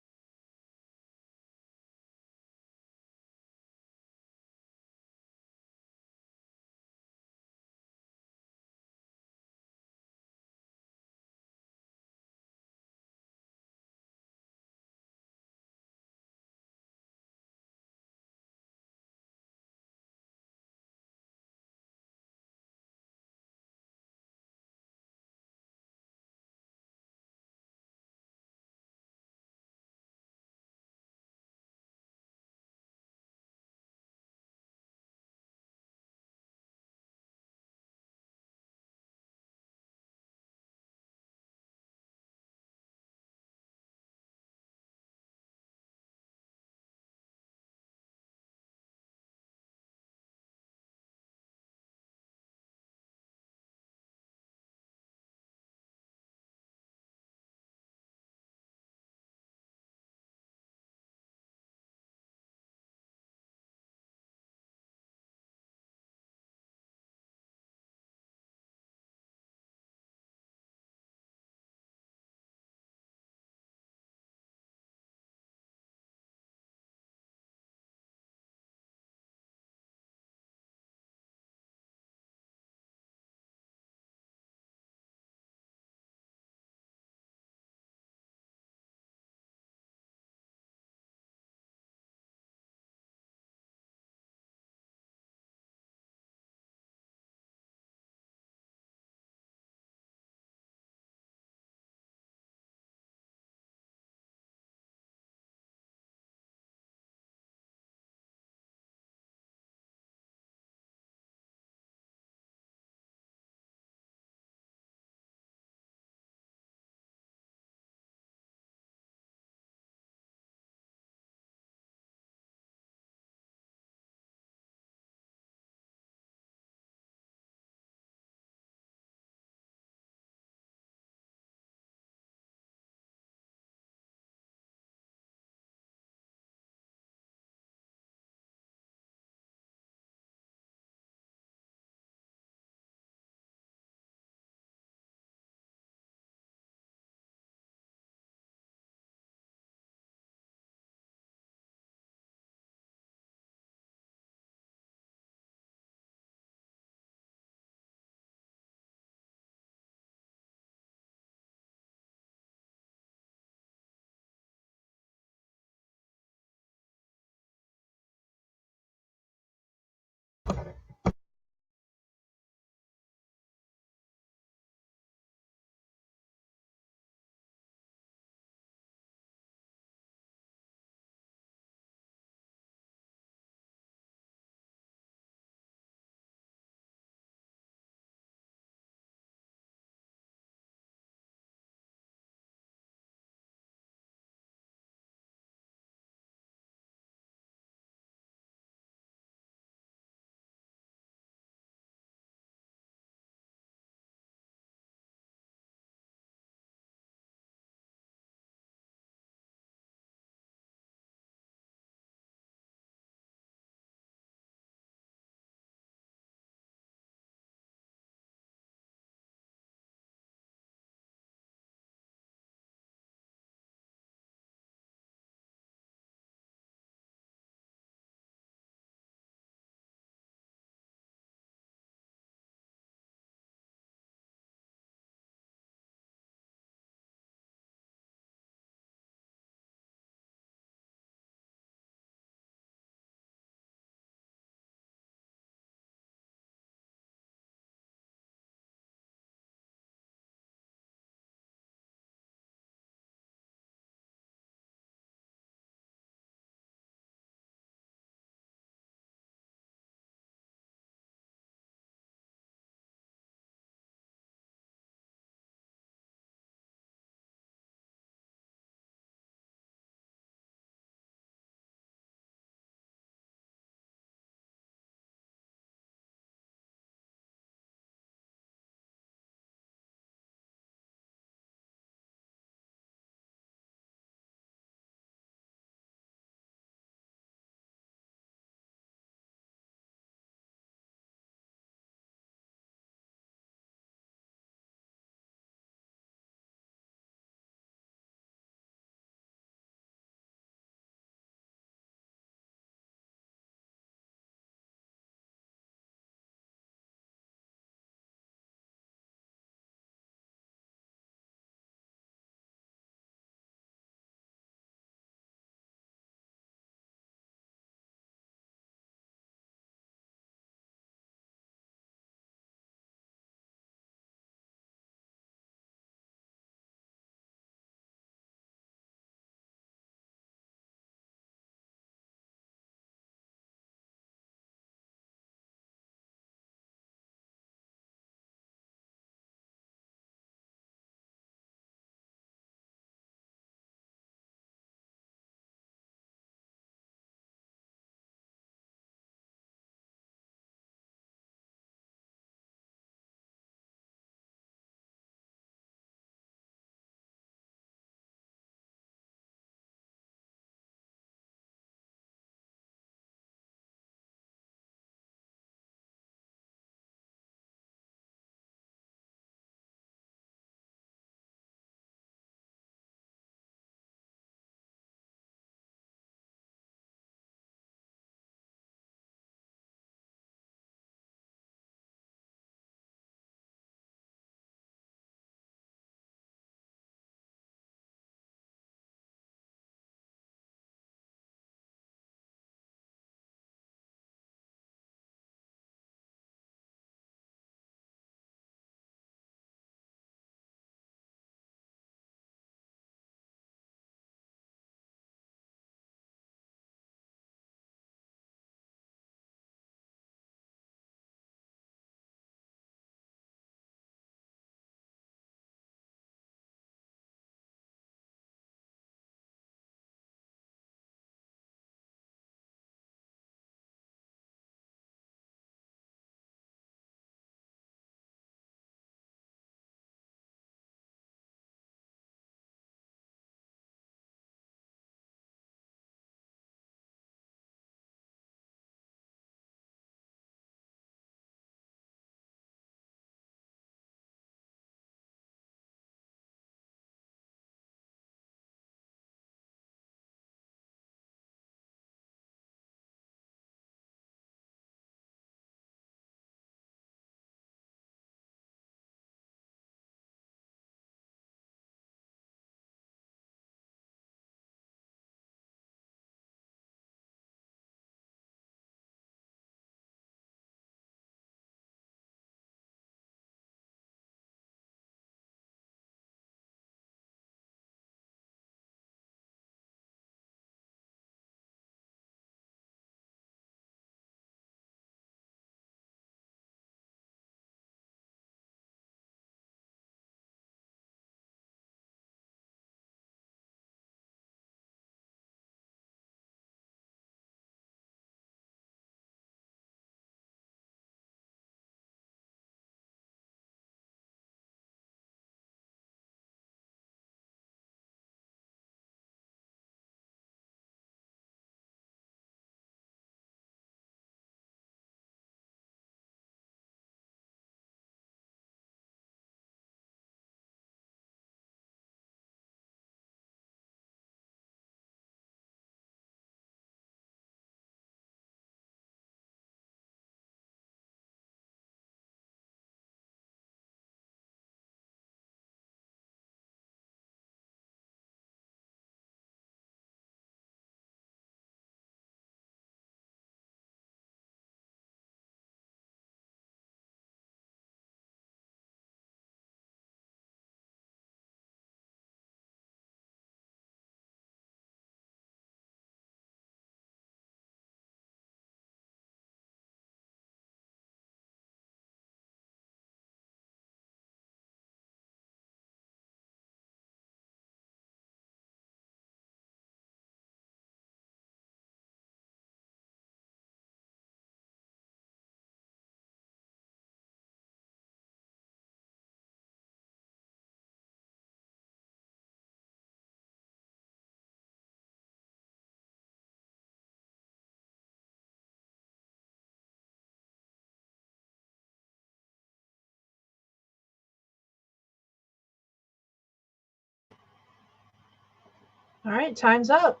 Speaker 2: All right, time's up.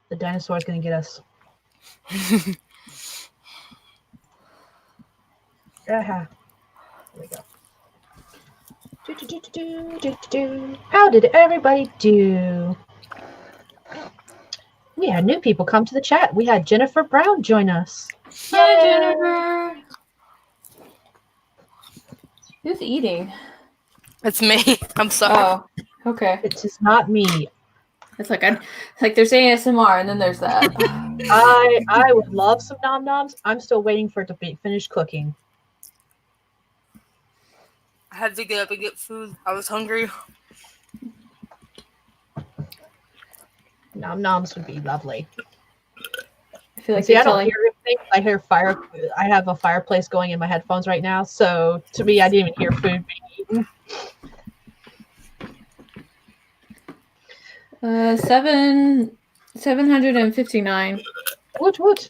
Speaker 2: The dinosaur's gonna get us. Here we go. How did everybody do? We had new people come to the chat. We had Jennifer Brown join us.
Speaker 1: Hi, Jennifer. Who's eating?
Speaker 4: It's me. I'm sorry.
Speaker 1: Oh, okay.
Speaker 2: It is not me.
Speaker 1: It's like there's ASMR and then there's that.
Speaker 2: I would love some nom noms. I'm still waiting for it to be finished cooking.
Speaker 4: I had to get up and get food. I was hungry.
Speaker 2: Nom noms would be lovely.
Speaker 1: I feel like
Speaker 2: See,
Speaker 1: you're
Speaker 2: I don't
Speaker 1: telling.
Speaker 2: hear anything. I hear fire. I have a fireplace going in my headphones right now, so to me, I didn't even hear food being eaten.
Speaker 1: 759.
Speaker 2: Woot.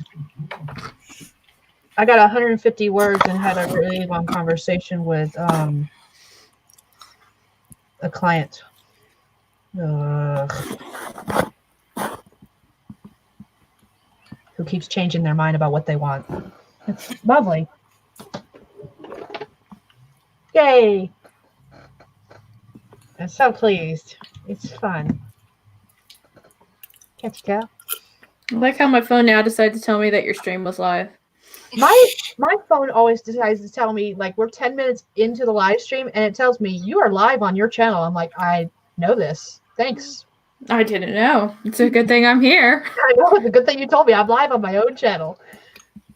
Speaker 2: I got 150 words and had a really long conversation with a client. Who keeps changing their mind about what they want. It's lovely. Yay! I'm so pleased. It's fun. Can't you tell?
Speaker 1: I like how my phone now decided to tell me that your stream was live.
Speaker 2: My phone always decides to tell me, like, we're 10 minutes into the live stream, and it tells me, you are live on your channel. I'm like, I know this. Thanks.
Speaker 1: I didn't know. It's a good thing I'm here.
Speaker 2: I know. It's a good thing you told me. I'm live on my own channel.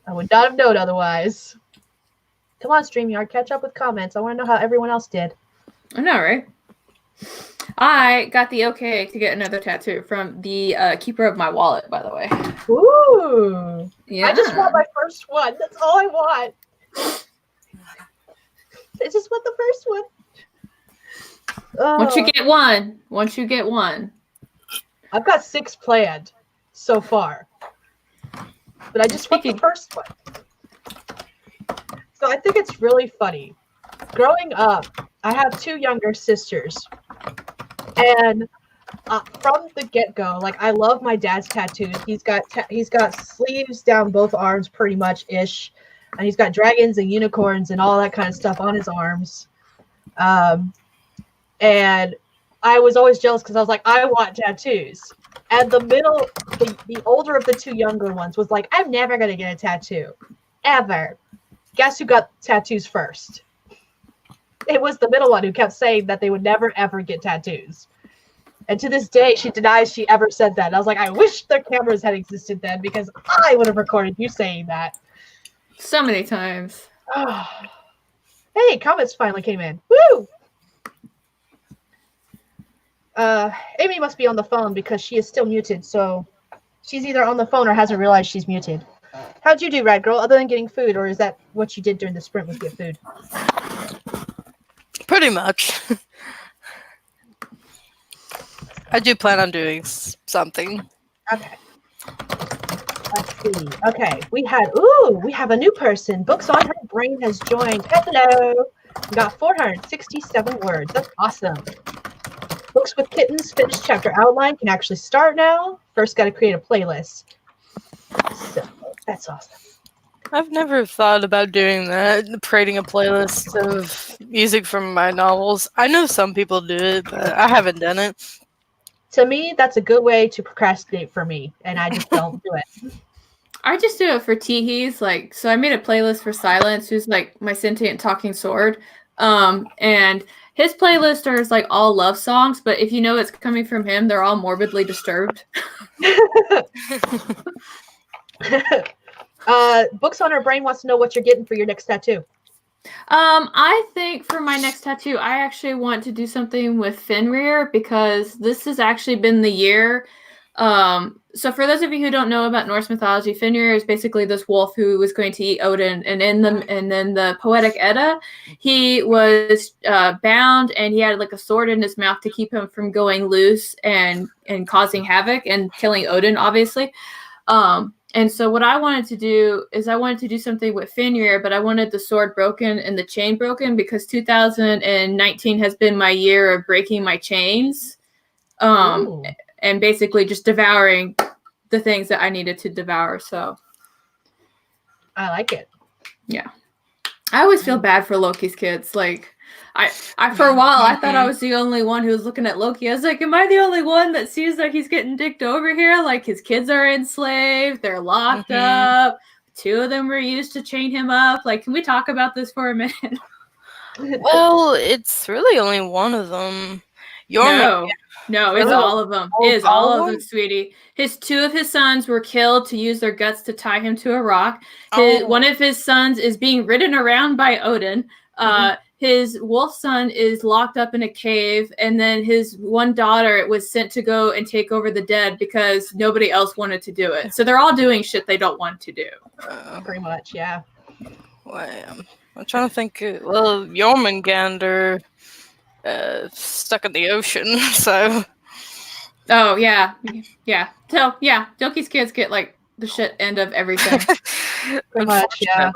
Speaker 2: I would not have known otherwise. Come on, StreamYard. Catch up with comments. I want to know how everyone else did.
Speaker 1: I know, right? I got the okay to get another tattoo from the keeper of my wallet, by the way.
Speaker 2: Ooh.
Speaker 1: Yeah.
Speaker 2: I just want my first one. That's all I want. I just want the first one. Oh.
Speaker 1: Once you get one.
Speaker 2: I've got 6 planned so far. But I just want the first one. So I think it's really funny. Growing up, I have 2 younger sisters. And from the get-go, like, I love my dad's tattoos. He's got sleeves down both arms pretty much-ish. And he's got dragons and unicorns and all that kind of stuff on his arms. And I was always jealous because I was like, I want tattoos. And the older of the 2 younger ones was like, I'm never going to get a tattoo. Ever. Guess who got tattoos first? It was the middle one who kept saying that they would never, ever get tattoos. And to this day, she denies she ever said that. And I was like, I wish the cameras had existed then because I would have recorded you saying that.
Speaker 1: So many times.
Speaker 2: Hey, comments finally came in. Woo! Amy must be on the phone because she is still muted, so she's either on the phone or hasn't realized she's muted. How'd you do, Rad Girl, other than getting food, or is that what you did during the sprint was get food?
Speaker 4: Pretty much. I do plan on doing something.
Speaker 2: Okay. Let's see. Okay, we have a new person. Books on Her Brain has joined. Hello. We got 467 words. That's awesome. Books with Kittens finished chapter outline can actually start now. First, got to create a playlist. So that's awesome.
Speaker 4: I've never thought about doing that, creating a playlist of music from my novels. I know some people do it, but I haven't done it.
Speaker 2: To me, that's a good way to procrastinate for me, and I just don't do it.
Speaker 1: I just do it for Teehees. Like, so I made a playlist for Silence, who's like my sentient talking sword. And his playlist is like all love songs, but if you know it's coming from him, they're all morbidly disturbed.
Speaker 2: Books on Her Brain wants to know what you're getting for your next tattoo.
Speaker 1: I think for my next tattoo, I actually want to do something with Fenrir because this has actually been the year. So for those of you who don't know about Norse mythology, Fenrir is basically this wolf who was going to eat Odin, and then the Poetic Edda, he was bound and he had like a sword in his mouth to keep him from going loose and causing havoc and killing Odin, obviously. And so what I wanted to do is I wanted to do something with Fenrir, but I wanted the sword broken and the chain broken because 2019 has been my year of breaking my chains.
Speaker 2: Ooh.
Speaker 1: and basically just devouring the things that I needed to devour. So
Speaker 2: I like it.
Speaker 1: yeah, I always feel bad for Loki's kids. Like I for a while I thought I was the only one who was looking at Loki. I was like, am I the only one that sees that he's getting dicked over here? Like his kids are enslaved, they're locked up. 2 of them were used to chain him up. Like, can we talk about this for a minute?
Speaker 4: Well, it's really only one of them.
Speaker 1: No, it's all of them.
Speaker 4: Oh,
Speaker 1: It is all of
Speaker 4: them?
Speaker 1: them, sweetie. 2 of his sons were killed to use their guts to tie him to a rock. One of his sons is being ridden around by Odin. His wolf son is locked up in a cave, and then his one daughter was sent to go and take over the dead because nobody else wanted to do it. So they're all doing shit they don't want to do.
Speaker 2: Pretty much, yeah.
Speaker 4: I'm trying to think. Well, Jormungandr stuck in the ocean, so.
Speaker 1: Oh yeah. So yeah, Loki's kids get like the shit end of everything.
Speaker 2: Pretty much, yeah.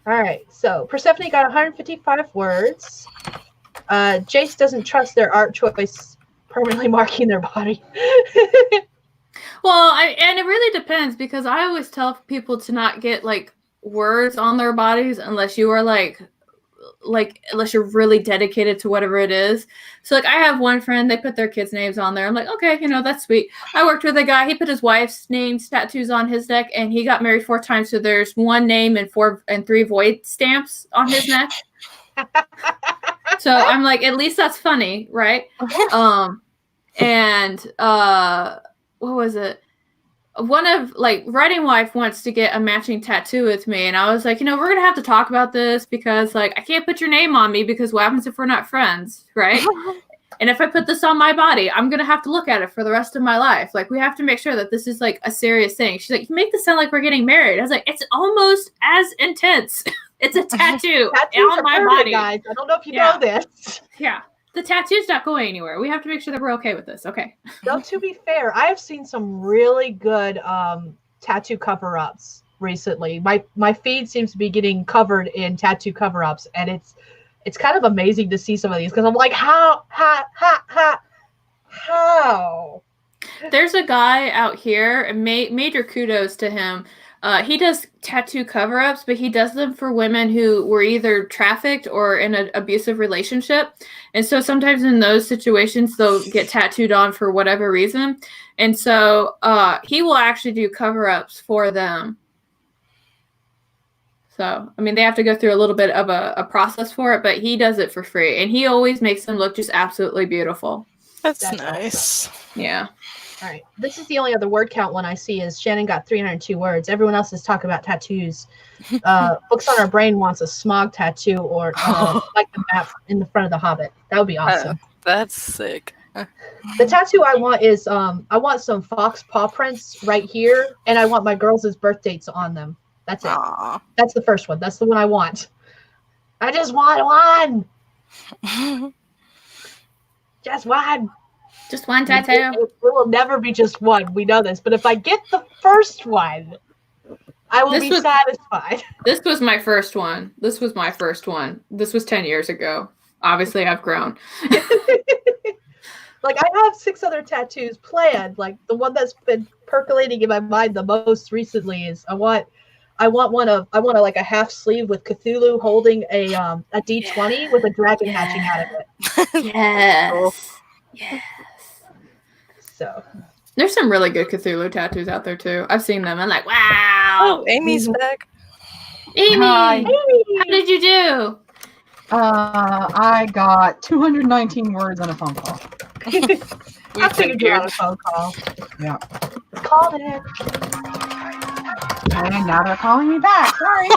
Speaker 2: All right, so Persephone got 155 words. Jace doesn't trust their art choice permanently marking their body.
Speaker 1: Well, and it really depends because I always tell people to not get like words on their bodies unless you are like unless you're really dedicated to whatever it is. So like I have one friend, they put their kids' names on there. I'm like, okay, that's sweet. I worked with a guy, he put his wife's names tattoos on his neck, and he got married 4 times, so there's 1 name and 3 void stamps on his neck. So I'm like, at least that's funny, right? And what was it? One of writing wife wants to get a matching tattoo with me, and I was like, we're gonna have to talk about this because I can't put your name on me because what happens if we're not friends, right? And if I put this on my body, I'm gonna have to look at it for the rest of my life. Like, we have to make sure that this is a serious thing. She's like, you make this sound like we're getting married. I was like, it's almost as intense. It's a tattoo on my body,
Speaker 2: guys. I don't know if you know this.
Speaker 1: Yeah. The tattoo's not going anywhere. We have to make sure that we're okay with this. Okay.
Speaker 2: Though, to be fair, I have seen some really good tattoo cover-ups recently. My feed seems to be getting covered in tattoo cover-ups, and it's kind of amazing to see some of these because I'm like, how?
Speaker 1: There's a guy out here, and major kudos to him. He does tattoo cover-ups, but he does them for women who were either trafficked or in an abusive relationship. And so sometimes in those situations, they'll get tattooed on for whatever reason. And so he will actually do cover-ups for them. So, I mean, they have to go through a little bit of a process for it, but he does it for free. And he always makes them look just absolutely beautiful.
Speaker 4: That's nice.
Speaker 2: Awesome.
Speaker 1: Yeah.
Speaker 2: All right. This is the only other word count one I see is Shannon got 302 words. Everyone else is talking about tattoos. Books on Our Brain wants a smog tattoo or like the map in the front of the Hobbit. That would be awesome.
Speaker 4: That's sick.
Speaker 2: The tattoo I want is I want some fox paw prints right here, and I want my girls' birth dates on them. That's it.
Speaker 4: Aww.
Speaker 2: That's the first one. That's the one I want. I just want one. Just one.
Speaker 1: Just one tattoo.
Speaker 2: It will never be just one. We know this. But if I get the first one, I will be satisfied.
Speaker 1: This was my first one. This was 10 years ago. Obviously, I've grown.
Speaker 2: I have 6 other tattoos planned. Like, the one that's been percolating in my mind the most recently is I want a half sleeve with Cthulhu holding a D20 with a dragon hatching out of it.
Speaker 1: Yes. Yes.
Speaker 2: So
Speaker 1: there's some really good Cthulhu tattoos out there too. I've seen them. I'm like, wow.
Speaker 4: Oh, Amy's back.
Speaker 1: Amy,
Speaker 3: Hi.
Speaker 1: How did you do?
Speaker 3: I got 219 words on a phone call.
Speaker 2: I figured you were on a phone call.
Speaker 3: Yeah.
Speaker 2: Called it.
Speaker 3: And now they're calling me back. Sorry.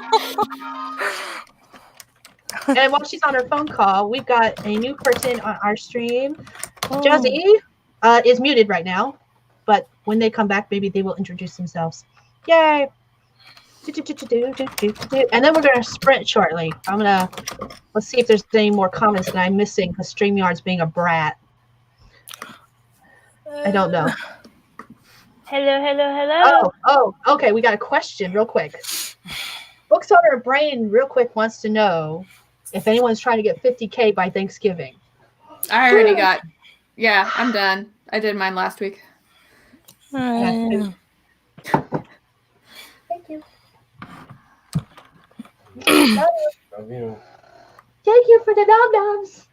Speaker 2: And while she's on her phone call, we've got a new person on our stream. Josie is muted right now, but when they come back, maybe they will introduce themselves. Yay! And then we're going to sprint shortly. Let's see if there's any more comments that I'm missing because StreamYard's being a brat. I don't know.
Speaker 5: Hello.
Speaker 2: Oh, okay. We got a question real quick. Books on Our Brain real quick wants to know if anyone's trying to get 50K by Thanksgiving.
Speaker 1: I already got Yeah, I'm done. I did mine last week.
Speaker 4: Mm.
Speaker 2: Thank you. Thank you for the nom-noms.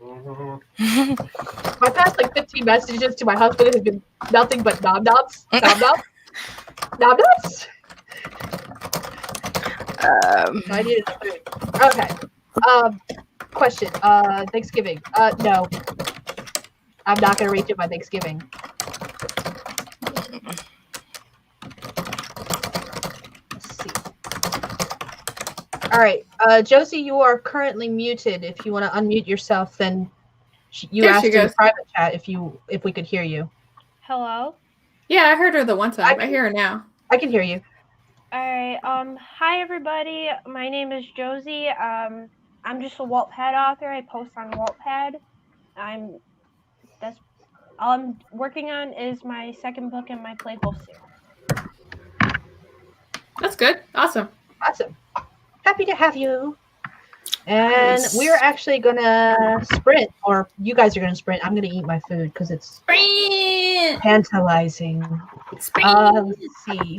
Speaker 2: My past like 15 messages to my husband have been nothing but nom-noms. Nom-noms. Nom-noms. I needed the food. Okay. Question. Thanksgiving. No. I'm not gonna reach it by Thanksgiving. Let's see. All right. Josie, you are currently muted. If you want to unmute yourself, then you
Speaker 1: There
Speaker 2: asked
Speaker 1: she
Speaker 2: in the
Speaker 1: goes.
Speaker 2: private chat if we could hear you.
Speaker 5: Hello?
Speaker 1: Yeah, I heard her the one time. I hear her now.
Speaker 2: I can hear you.
Speaker 5: Alright, hi everybody. My name is Josie. I'm just a Wattpad author. I post on Wattpad. That's all I'm working on is my second book in my Playful series.
Speaker 1: That's good. Awesome.
Speaker 2: Awesome. Happy to have you. And we're actually gonna sprint, or you guys are gonna sprint. I'm gonna eat my food because it's
Speaker 1: Sprint.
Speaker 2: tantalizing.
Speaker 1: Sprint.
Speaker 2: Let's see.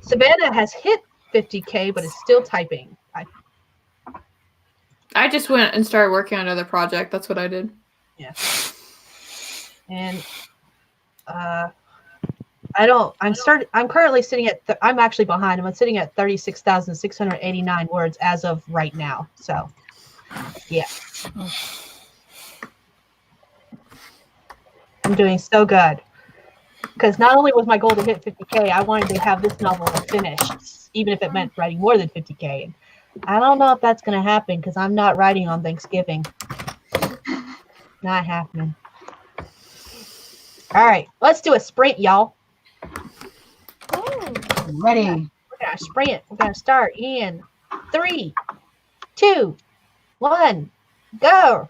Speaker 2: Savannah has hit 50K, but is still typing.
Speaker 1: I just went and started working on another project. That's what I did.
Speaker 2: Yeah. And I'm currently sitting at. I'm actually behind. I'm sitting at 36,689 words as of right now. So, yeah. I'm doing so good. Because not only was my goal to hit 50K, I wanted to have this novel finished, even if it meant writing more than 50K. And I don't know if that's going to happen because I'm not writing on Thanksgiving. Not happening. All right, let's do a sprint, y'all.
Speaker 3: Ready.
Speaker 2: We're going to sprint. We're going to start in 3, 2, 1, go.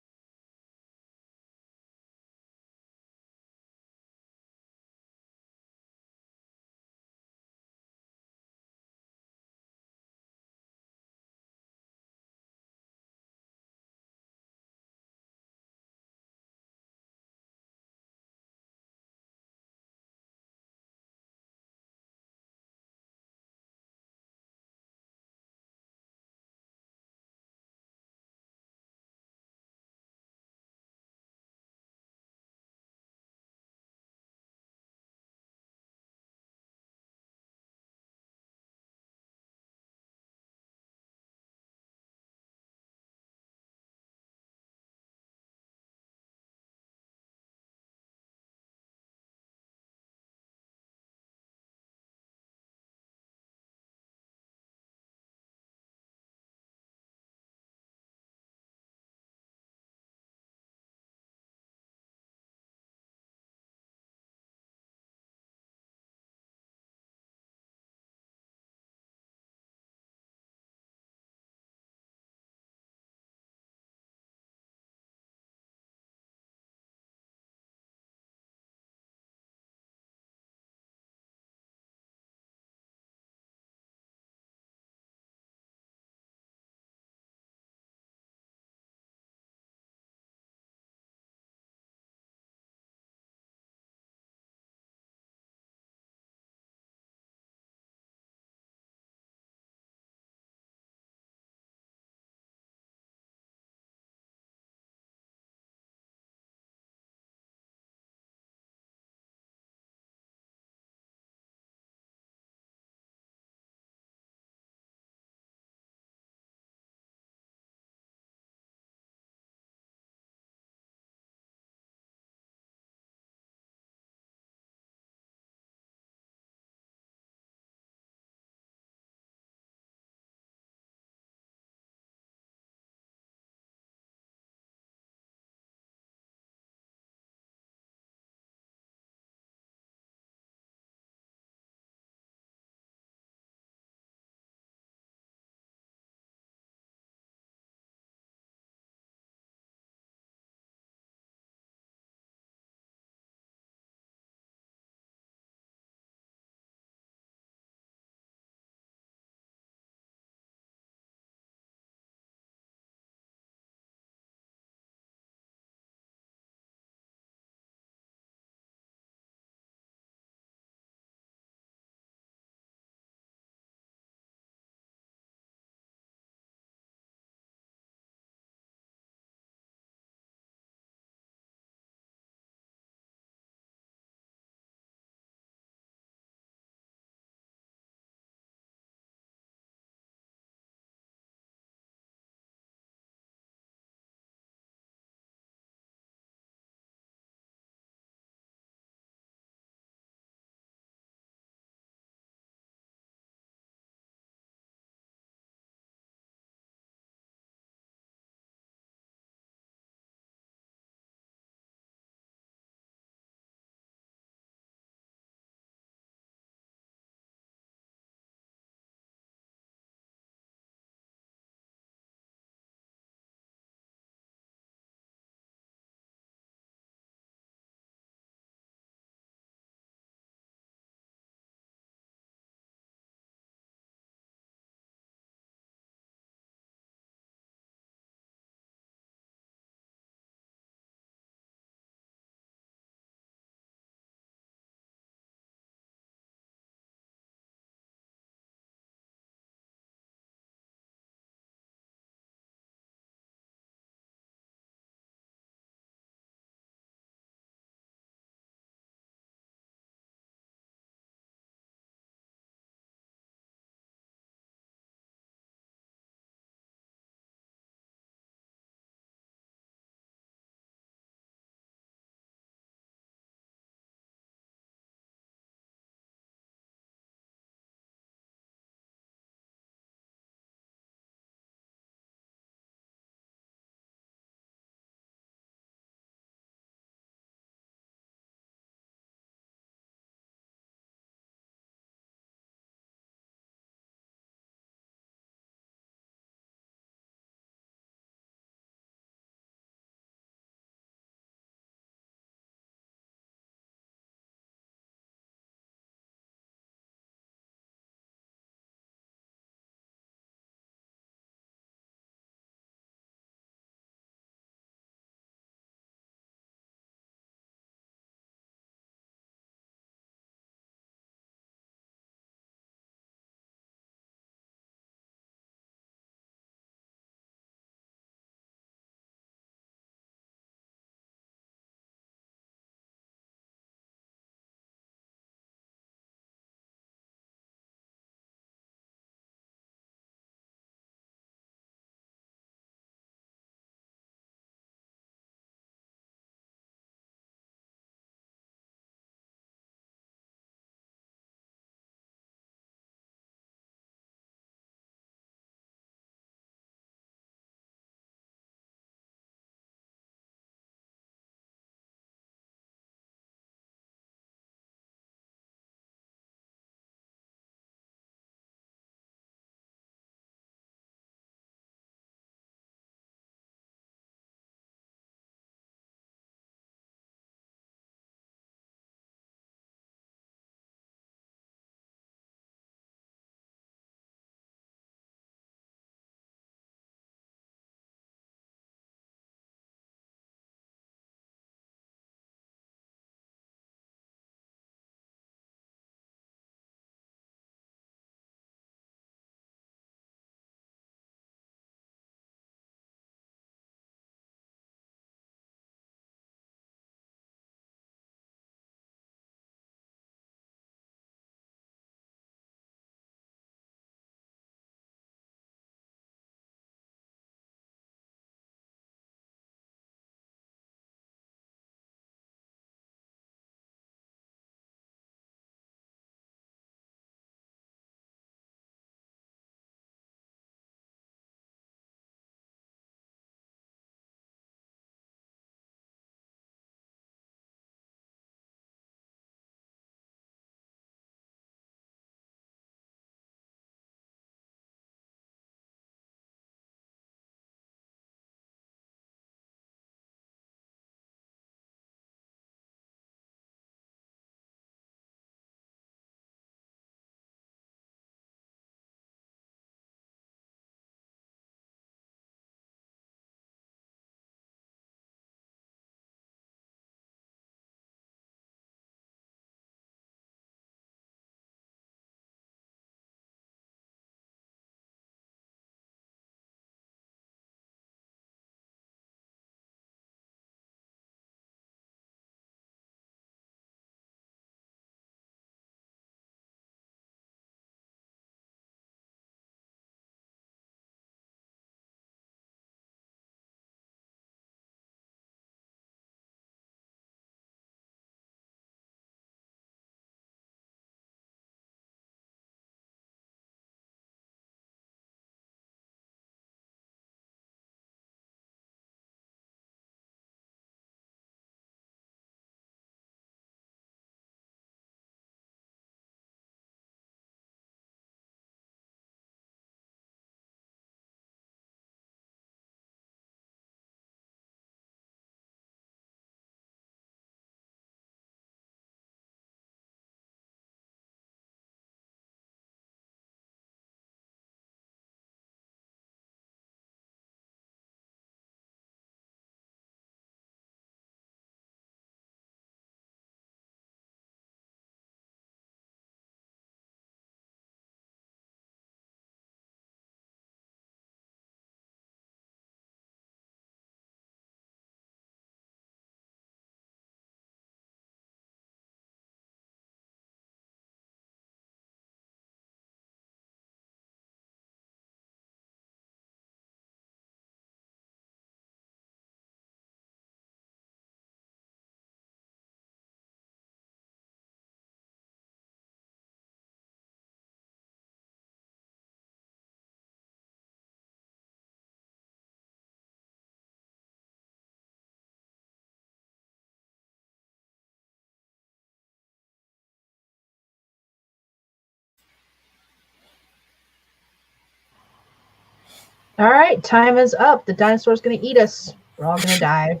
Speaker 2: All right, time is up. The dinosaur's gonna eat us. We're all gonna die.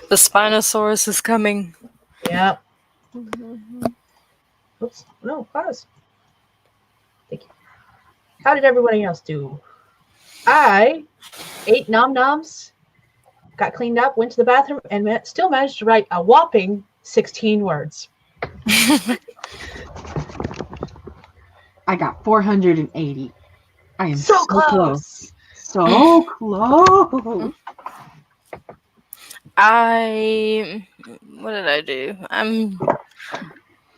Speaker 4: The Spinosaurus is coming.
Speaker 2: Yep. Oops. No, pause. Thank you. How did everybody else do? I ate nom-noms, got cleaned up, went to the bathroom, and still managed to write a whopping 16 words.
Speaker 3: I got 480. I am
Speaker 2: So close.
Speaker 3: So close.
Speaker 4: What did I do? I'm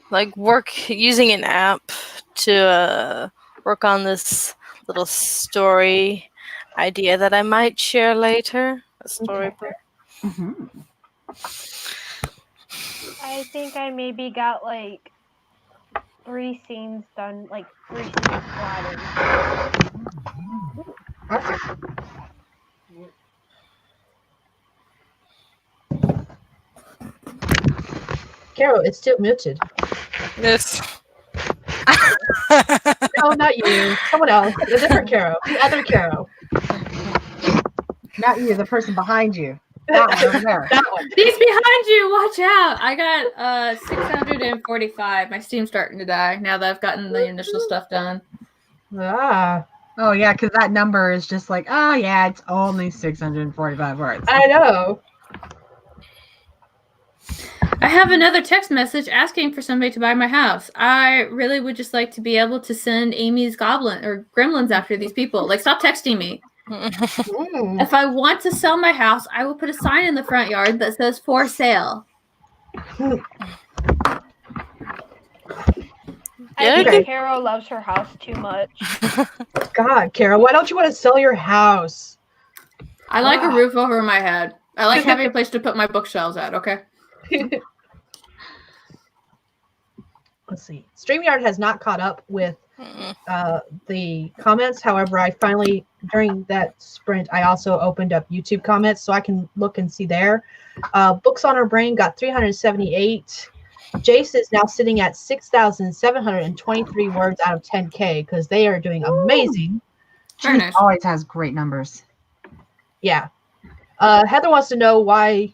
Speaker 4: like using an app to work on this little story idea that I might share later. A storybook.
Speaker 3: Mm-hmm.
Speaker 5: I think I maybe got like 3 scenes done, like 3 scenes plotted.
Speaker 2: Carol, it's still muted.
Speaker 4: Yes.
Speaker 2: No, not you. Someone else. A different Carol. The other Carol.
Speaker 3: Not you, the person behind you. That one over there.
Speaker 2: That one.
Speaker 1: He's behind you. Watch out. I got 645. My Steam's starting to die now that I've gotten the initial stuff done.
Speaker 2: Ah,
Speaker 3: Oh, yeah, because that number is just like, oh, yeah, it's only 645 words.
Speaker 2: I know.
Speaker 1: I have another text message asking for somebody to buy my house. I really would just like to be able to send Amy's goblin or gremlins after these people. Like, stop texting me.
Speaker 2: Mm.
Speaker 1: If I want to sell my house, I will put a sign in the front yard that says for sale.
Speaker 5: I
Speaker 2: Okay.
Speaker 5: think Carol loves her house too much.
Speaker 2: God, Carol, why don't you want to sell your house?
Speaker 1: I like a roof over my head. I like having a place to put my bookshelves at, okay?
Speaker 2: Let's see. StreamYard has not caught up with the comments. However, I finally, during that sprint, I also opened up YouTube comments so I can look and see there. Books on Her Brain got 378. Jace is now sitting at 6,723 words out of 10K because they are doing amazing.
Speaker 1: Very
Speaker 3: She
Speaker 1: nice.
Speaker 3: always has great numbers.
Speaker 2: Yeah. Heather wants to know why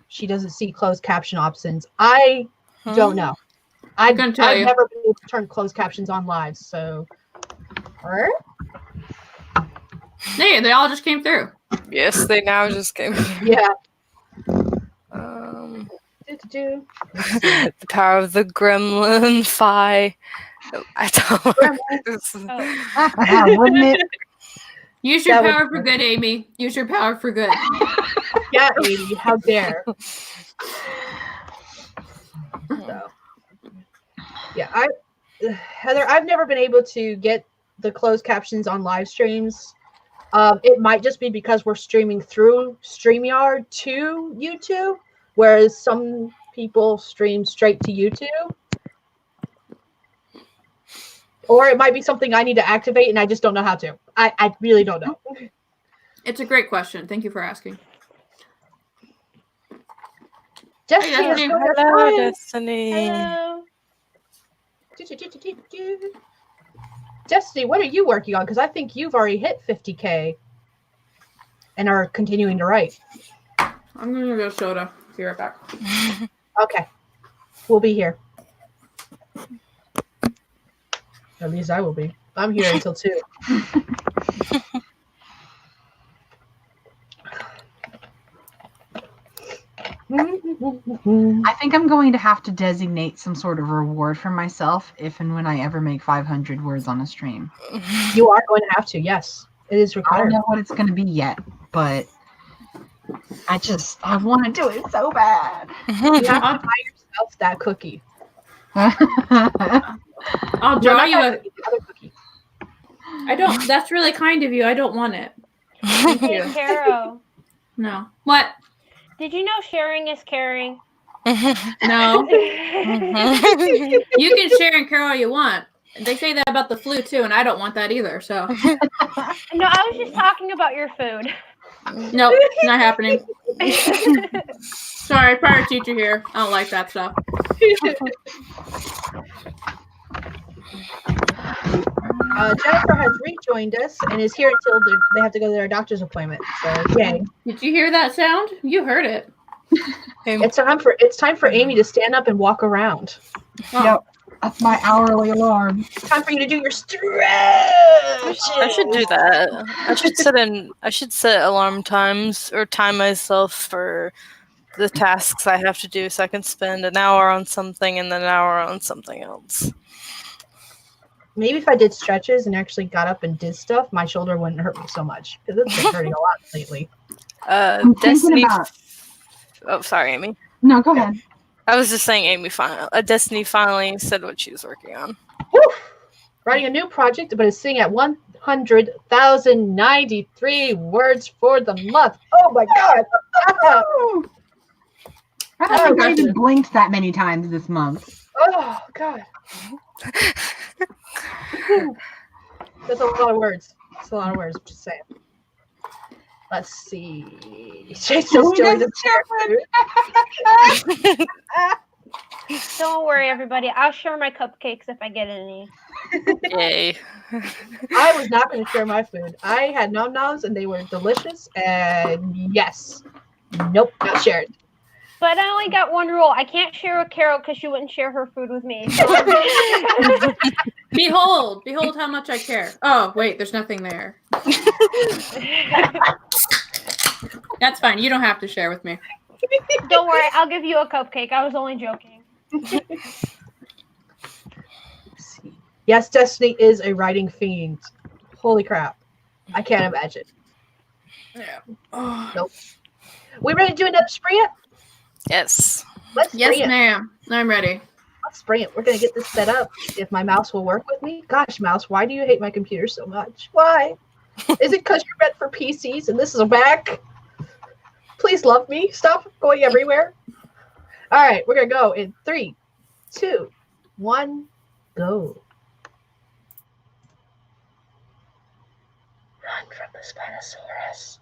Speaker 2: she doesn't see closed caption options. I don't know. I've
Speaker 1: couldn't tell you.
Speaker 2: never been able to turn closed captions on live, so.
Speaker 1: Hey, they all just came through.
Speaker 4: Yes, they now just came.
Speaker 2: Yeah.
Speaker 4: The power of the gremlin phi. I don't.
Speaker 3: Wouldn't it?
Speaker 1: Use your
Speaker 2: That would
Speaker 1: power
Speaker 2: be
Speaker 1: for good, Amy. Use your power for good.
Speaker 2: Yeah, Amy, how dare. So, yeah, Heather, I've never been able to get the closed captions on live streams. It might just be because we're streaming through StreamYard to YouTube, whereas some people stream straight to YouTube. Or it might be something I need to activate and I just don't know how to. I really don't know.
Speaker 1: It's a great question. Thank you for asking.
Speaker 2: Destiny,
Speaker 1: Hey, Destiny.
Speaker 4: Hello, Destiny.
Speaker 5: Hello.
Speaker 2: Destiny, what are you working on? Because I think you've already hit 50K and are continuing to write.
Speaker 1: I'm going to go soda. Be right back.
Speaker 2: Okay. We'll be here. At least I will be. I'm here until 2.
Speaker 3: I think I'm going to have to designate some sort of reward for myself if and when I ever make 500 words on a stream.
Speaker 2: You are going to have to, yes. It is
Speaker 3: I don't
Speaker 2: required.
Speaker 3: know what it's going to be yet, but I want to do it so bad.
Speaker 2: You have to buy yourself that cookie.
Speaker 1: I'll
Speaker 2: No,
Speaker 1: draw
Speaker 2: not
Speaker 1: you
Speaker 2: that
Speaker 1: a...
Speaker 2: cookie, the other cookie.
Speaker 1: I don't... That's really kind of you. I don't want it. Thank
Speaker 5: Hey,
Speaker 1: you.
Speaker 5: Carol.
Speaker 1: No. What?
Speaker 5: Did you know sharing is caring?
Speaker 1: No. You can share and care all you want. They say that about the flu too, and I don't want that either. So
Speaker 5: No, I was just talking about your food.
Speaker 1: nope, not happening. Sorry, prior teacher here. I don't like that stuff.
Speaker 2: Jennifer has rejoined us and is here until they have to go to their doctor's appointment. So yay!
Speaker 1: Did you hear that sound? You heard it.
Speaker 2: It's time for Amy to stand up and walk around.
Speaker 1: Oh.
Speaker 3: Yep. That's my hourly alarm.
Speaker 2: Time for you to do your stretch.
Speaker 4: I should do that. I should set alarm times or time myself for the tasks I have to do so I can spend an hour on something and then an hour on something else.
Speaker 2: Maybe if I did stretches and actually got up and did stuff, my shoulder wouldn't hurt me so much because it's been hurting a lot lately.
Speaker 3: I'm
Speaker 4: Destiny.
Speaker 3: thinking about.
Speaker 4: Oh, sorry, Amy.
Speaker 3: No, go ahead.
Speaker 4: I was just saying, Destiny finally said what she was working on.
Speaker 2: Woo! Writing a new project, but it's sitting at 100,093 words for the month. Oh my god!
Speaker 3: I haven't even blinked that many times this month.
Speaker 2: Oh god! That's a lot of words. That's a lot of words. I'm just saying. Let's see. Jason's still in the
Speaker 5: Don't worry, everybody. I'll share my cupcakes if I get any.
Speaker 4: Yay.
Speaker 2: I was not going to share my food. I had nom-noms and they were delicious. And yes. Nope, not shared.
Speaker 5: But I only got one rule. I can't share with Carol because she wouldn't share her food with me. So.
Speaker 1: Behold how much I care. Oh, wait, there's nothing there. That's fine. You don't have to share with me.
Speaker 5: Don't worry, I'll give you a cupcake. I was only joking.
Speaker 2: Yes, Destiny is a writing fiend. Holy crap. I can't imagine.
Speaker 1: Yeah.
Speaker 2: Nope. We ready to do another spree it?
Speaker 4: Yes.
Speaker 2: Let's spree it.
Speaker 1: Yes, ma'am. I'm ready.
Speaker 2: Let's spree it. We're going to get this set up. If my mouse will work with me. Gosh, mouse, why do you hate my computer so much? Why? Is it because you're meant for PCs and this is a Mac? Please love me. Stop going everywhere. All right, we're going to go in 3, 2, 1, go. Run from the Spinosaurus.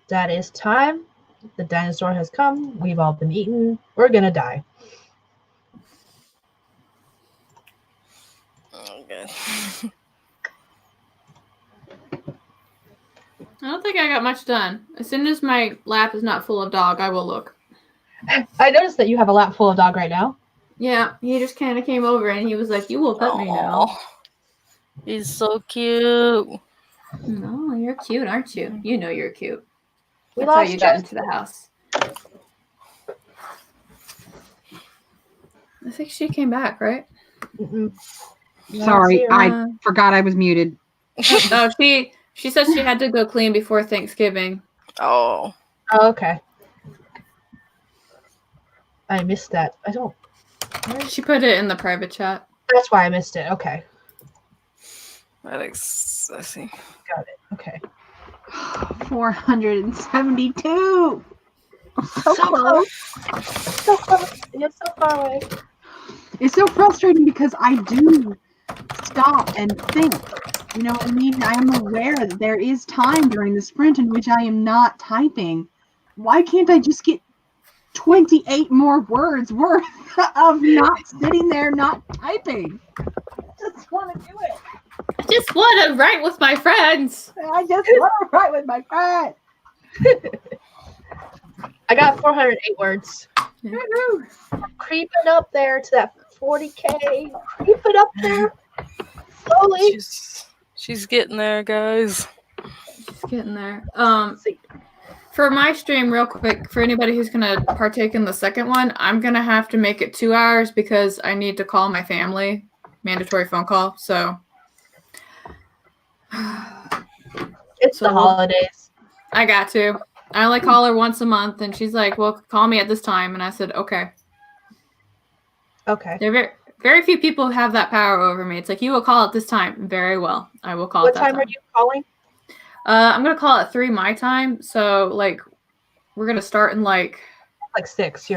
Speaker 2: That is time. The dinosaur has come. We've all been eaten. We're gonna die.
Speaker 4: Oh, good.
Speaker 1: I don't think I got much done. As soon as my lap is not full of dog, I will look.
Speaker 2: I noticed that you have a lap full of dog right now.
Speaker 1: Yeah, he just kind of came over and he was like, "You will pet me now."
Speaker 4: Aw. He's so cute.
Speaker 1: No, you're cute, aren't you? You know you're cute.
Speaker 2: We
Speaker 1: That's how
Speaker 2: lost
Speaker 1: you got
Speaker 2: Josie.
Speaker 1: into the house. I think she came back, right?
Speaker 2: Mm-mm.
Speaker 3: Sorry,
Speaker 2: see her.
Speaker 3: I forgot I was muted.
Speaker 1: Oh, she said she had to go clean before Thanksgiving.
Speaker 4: Oh.
Speaker 2: Oh, okay. I missed that. I don't.
Speaker 1: She put it in the private chat.
Speaker 2: That's why I missed it. Okay.
Speaker 4: I see.
Speaker 2: Got it. Okay.
Speaker 3: 472. So close.
Speaker 2: So close. You're so far away.
Speaker 3: It's so frustrating because I do stop and think. You know what I mean? I am aware that there is time during the sprint in which I am not typing. Why can't I just get 28 more words worth of not sitting there not typing? I just want to do it.
Speaker 1: I just want to write with my friends.
Speaker 3: I just want to write with my friend.
Speaker 2: I got 408 words.
Speaker 1: Woo-hoo.
Speaker 2: Creeping up there to that 40K. Creeping up there. Slowly.
Speaker 4: She's getting there, guys.
Speaker 1: She's getting there.
Speaker 2: Let's see.
Speaker 1: For my stream, real quick, for anybody who's gonna partake in the second one, I'm gonna have to make it 2 hours because I need to call my family. Mandatory phone call. So
Speaker 2: It's the holidays.
Speaker 1: I got to. I only call her once a month, and she's like, "Well, call me at this time." And I said, "Okay."
Speaker 2: Okay.
Speaker 1: There are very, very few people who have that power over me. It's like, "You will call at this time." Very well, I will call.
Speaker 2: What
Speaker 1: at that
Speaker 2: time are you calling?
Speaker 1: I'm gonna call at 3 my time. So like, we're gonna start in like
Speaker 2: 6.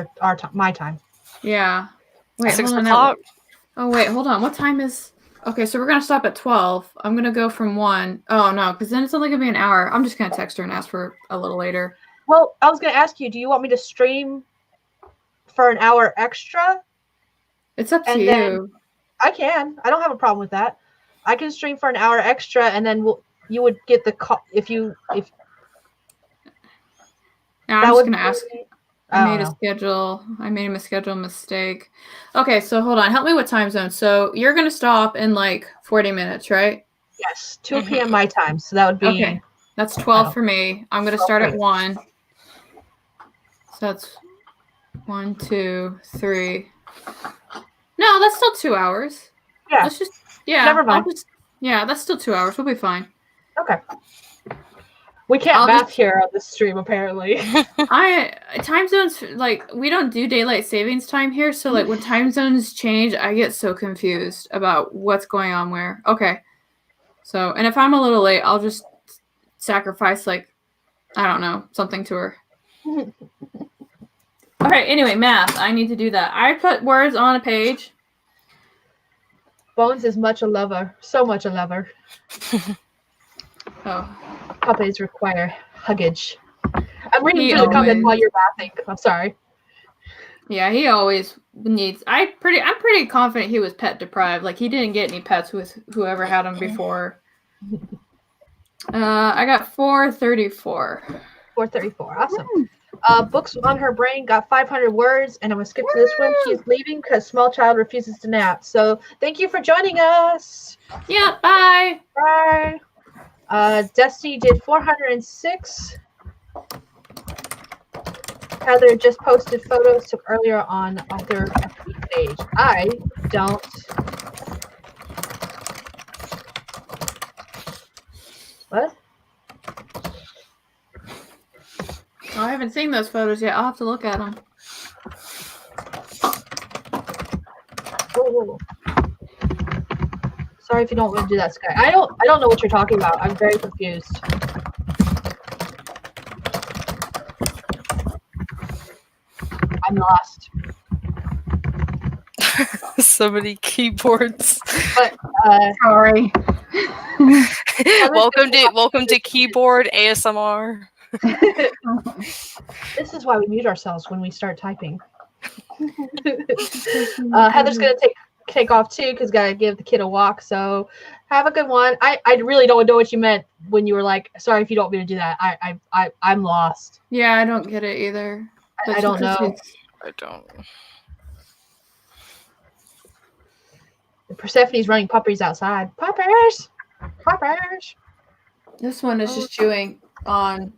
Speaker 2: My time.
Speaker 1: yeah. Wait,
Speaker 4: 6
Speaker 1: hold on.
Speaker 4: o'clock.
Speaker 1: Oh wait, hold on. What time is? Okay, so we're gonna stop at 12. I'm gonna go from 1. Oh no, because then it's only gonna be an hour. I'm just gonna text her and ask for a little later.
Speaker 2: Well, I was going to ask you, do you want me to stream for an hour extra?
Speaker 1: It's up to
Speaker 2: And
Speaker 1: you.
Speaker 2: then- I can. I don't have a problem with that. I can stream for an hour extra, and then you would get the call if.
Speaker 1: Yeah,
Speaker 2: that
Speaker 1: I'm just
Speaker 2: would
Speaker 1: gonna
Speaker 2: be-
Speaker 1: ask.
Speaker 2: I
Speaker 1: I
Speaker 2: don't
Speaker 1: made a
Speaker 2: know.
Speaker 1: schedule. I made a schedule mistake. Okay, so hold on. Help me with time zone. So you're gonna stop in like 40 minutes, right?
Speaker 2: Yes, 2 p.m. my time. So that would be.
Speaker 1: Okay. That's 12
Speaker 2: Oh.
Speaker 1: for me. I'm gonna start at 1. So that's 1, 2, 3. No, that's still 2 hours.
Speaker 2: Yeah.
Speaker 1: Let's just
Speaker 2: Never mind.
Speaker 1: Yeah, that's still 2 hours. We'll be fine.
Speaker 2: Okay. We can't
Speaker 1: I'll
Speaker 2: math here on this stream, apparently.
Speaker 1: Time zones, like, we don't do daylight savings time here, so like when time zones change, I get so confused about what's going on where. Okay. So, and if I'm a little late, I'll just sacrifice, like, I don't know, something to her. All right, anyway, math. I need to do that. I put words on a page.
Speaker 2: Bones is much a lover. So much a lover.
Speaker 1: Oh.
Speaker 2: Puppies require huggage. I'm reading
Speaker 1: He
Speaker 2: through the comments
Speaker 1: always-
Speaker 2: while you're laughing. I'm sorry.
Speaker 1: Yeah, he always needs. I'm pretty confident he was pet deprived. Like he didn't get any pets with whoever had him before. I got 434.
Speaker 2: 434. Awesome. Books on her brain got 500 words, and I'm gonna skip to this one. She's leaving because small child refuses to nap. So thank you for joining us.
Speaker 1: Yeah, bye.
Speaker 2: Bye. Destiny did 406. Heather just posted photos took earlier on their FB page. I don't. What?
Speaker 1: Oh, I haven't seen those photos yet. I'll have to look at them.
Speaker 2: Whoa. Sorry if you don't want to do that, Sky. I don't know what you're talking about. I'm very confused. I'm lost.
Speaker 4: So many keyboards.
Speaker 2: But
Speaker 3: Sorry.
Speaker 4: welcome to keyboard ASMR.
Speaker 2: This is why we mute ourselves when we start typing. Heather's gonna take off too because gotta give the kid a walk. So have a good one. I really don't know what you meant when you were like, sorry if you don't want me to do that. I'm lost.
Speaker 1: Yeah, I don't get it either.
Speaker 2: I don't know.
Speaker 4: I don't.
Speaker 2: Persephone's running puppies outside. Puppies!
Speaker 1: This one is just chewing on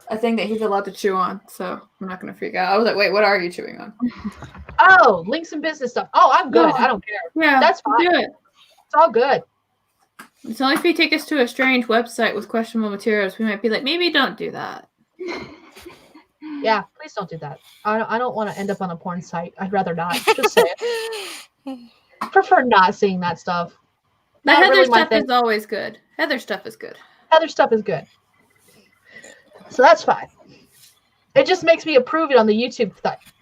Speaker 1: a thing that he's allowed to chew on, so I'm not gonna freak out. I was like, wait, what are you chewing on?
Speaker 2: Oh, links and business stuff. Oh, I'm good. I don't care.
Speaker 1: Yeah,
Speaker 2: That's fine.
Speaker 1: do it.
Speaker 2: It's all good.
Speaker 1: It's only if you take us to a strange website with questionable materials, we might be like, maybe don't do that.
Speaker 2: Yeah, please don't do that. I don't want to end up on a porn site. I'd rather not. Just say it. I prefer not seeing that stuff.
Speaker 1: The
Speaker 2: Not
Speaker 1: Heather
Speaker 2: really my
Speaker 1: stuff
Speaker 2: thing.
Speaker 1: is always good. Heather stuff is good.
Speaker 2: Other stuff is good. So that's fine. It just makes me approve it on the YouTube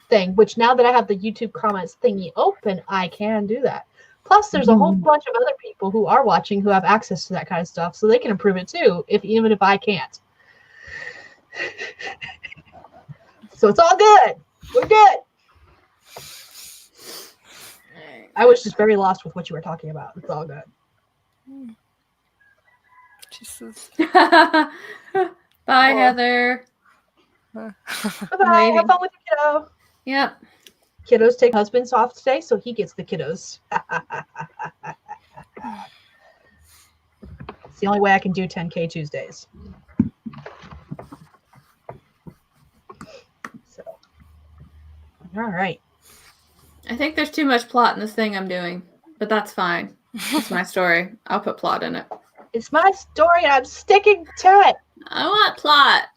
Speaker 2: thing, which now that I have the YouTube comments thingy open, I can do that. Plus, there's a whole bunch of other people who are watching who have access to that kind of stuff, so they can approve it too, even if I can't. So it's all good. We're good. I was just very lost with what you were talking about. It's all good.
Speaker 4: Jesus.
Speaker 1: Bye,
Speaker 2: Oh.
Speaker 1: Heather.
Speaker 2: Bye-bye.
Speaker 1: Maybe.
Speaker 2: Have fun with the kiddo.
Speaker 1: Yep.
Speaker 2: Kiddos take husbands off today, so he gets the kiddos. It's the only way I can do 10K Tuesdays. So, all right.
Speaker 1: I think there's too much plot in this thing I'm doing, but that's fine. It's my story. I'll put plot in it.
Speaker 2: It's my story, and I'm sticking to it.
Speaker 1: I want plot.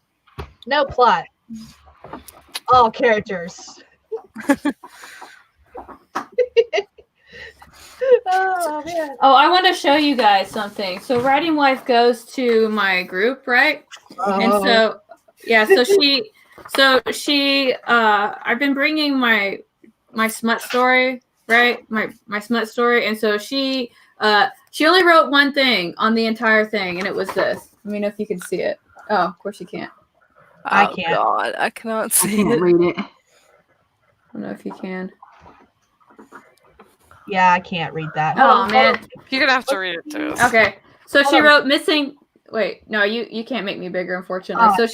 Speaker 2: No plot. All characters. Oh, man.
Speaker 1: Oh, I want to show you guys something. So Writing Wife goes to my group, right? And so, yeah, I've been bringing my smut story, right? My smut story. And so she only wrote one thing on the entire thing, and it was this. Let me know if you can see it. Oh, of course you can't.
Speaker 2: I
Speaker 4: Oh,
Speaker 2: can't.
Speaker 4: God, I cannot
Speaker 3: I
Speaker 4: see
Speaker 3: can't
Speaker 4: it.
Speaker 3: read it.
Speaker 1: I don't know if you can.
Speaker 2: Yeah, I can't read that.
Speaker 1: Oh, man.
Speaker 4: You're gonna have to read it to us.
Speaker 1: Okay. So
Speaker 2: Hold
Speaker 1: she
Speaker 2: on.
Speaker 1: wrote missing. Wait, no, you can't make me bigger, unfortunately.
Speaker 2: Oh,
Speaker 1: So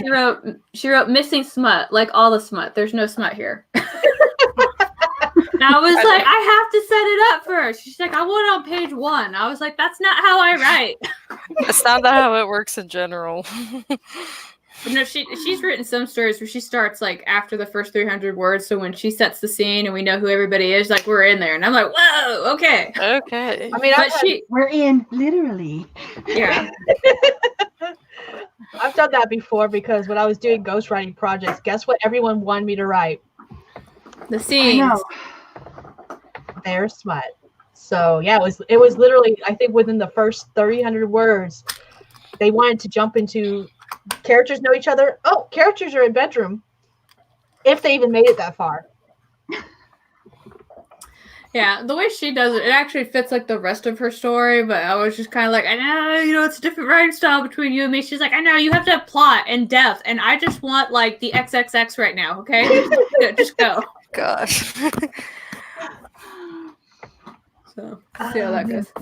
Speaker 1: she wrote missing smut, like all the smut. There's no smut here. And I was like, I have to set it up first. She's like, I want it on page 1. I was like, that's not how I write.
Speaker 4: That's not how it works in general.
Speaker 1: But no, she's written some stories where she starts like after the first 300 words. So when she sets the scene and we know who everybody is, like we're in there, and I'm like, whoa, okay.
Speaker 4: Okay.
Speaker 2: I mean,
Speaker 1: But
Speaker 3: We're in, literally.
Speaker 1: yeah.
Speaker 2: I've done that before because when I was doing ghostwriting projects, guess what everyone wanted me to write?
Speaker 1: The
Speaker 3: I
Speaker 1: scenes.
Speaker 3: know.
Speaker 2: Their smut. So yeah, it was literally, I think within the first 300 words, they wanted to jump into characters know each other. Oh, characters are in bedroom. If they even made it that far.
Speaker 1: Yeah, the way she does it, it actually fits like the rest of her story, but I was just kind of like, I know, it's a different writing style between you and me. She's like, I know, you have to have plot and depth, and I just want like the XXX right now, okay? Just go.
Speaker 4: Gosh.
Speaker 1: So, let's see how that goes.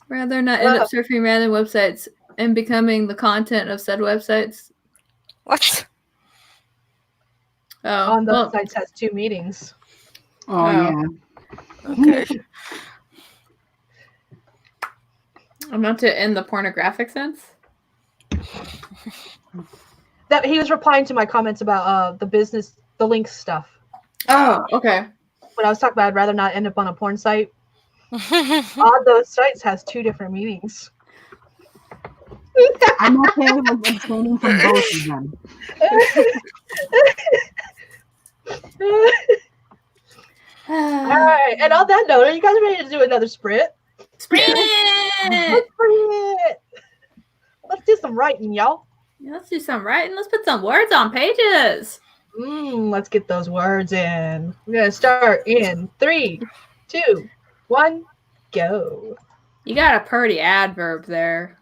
Speaker 1: Rather not end up surfing random websites and becoming the content of said websites.
Speaker 4: What?
Speaker 1: Oh,
Speaker 2: On those
Speaker 1: well,
Speaker 2: sites has 2 meetings.
Speaker 3: Oh, yeah.
Speaker 4: Okay.
Speaker 1: I'm not to in the pornographic sense.
Speaker 2: That he was replying to my comments about the links stuff.
Speaker 1: Oh, okay.
Speaker 2: When I was talking about I'd rather not end up on a porn site. On those sites has 2 different meanings.
Speaker 3: I'm okay with abstaining from both of them.
Speaker 2: All right, and on that note, are you guys ready to do another sprint?
Speaker 1: Sprint!
Speaker 2: Let's sprint. Let's do some writing, y'all.
Speaker 1: Let's do some writing. Let's put some words on pages.
Speaker 2: Let's get those words in. We're gonna start in 3, 2, 1, go.
Speaker 1: You got a pretty adverb there.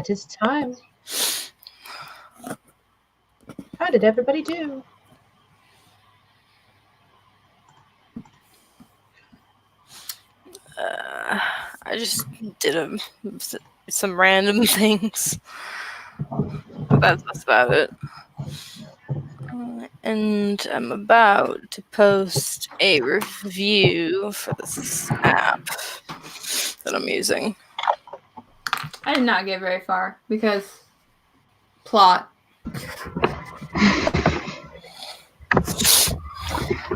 Speaker 2: that is time. How did everybody do?
Speaker 4: I just did some random things. That's about it. And I'm about to post a review for this app that I'm using.
Speaker 1: I did not get very far because plot.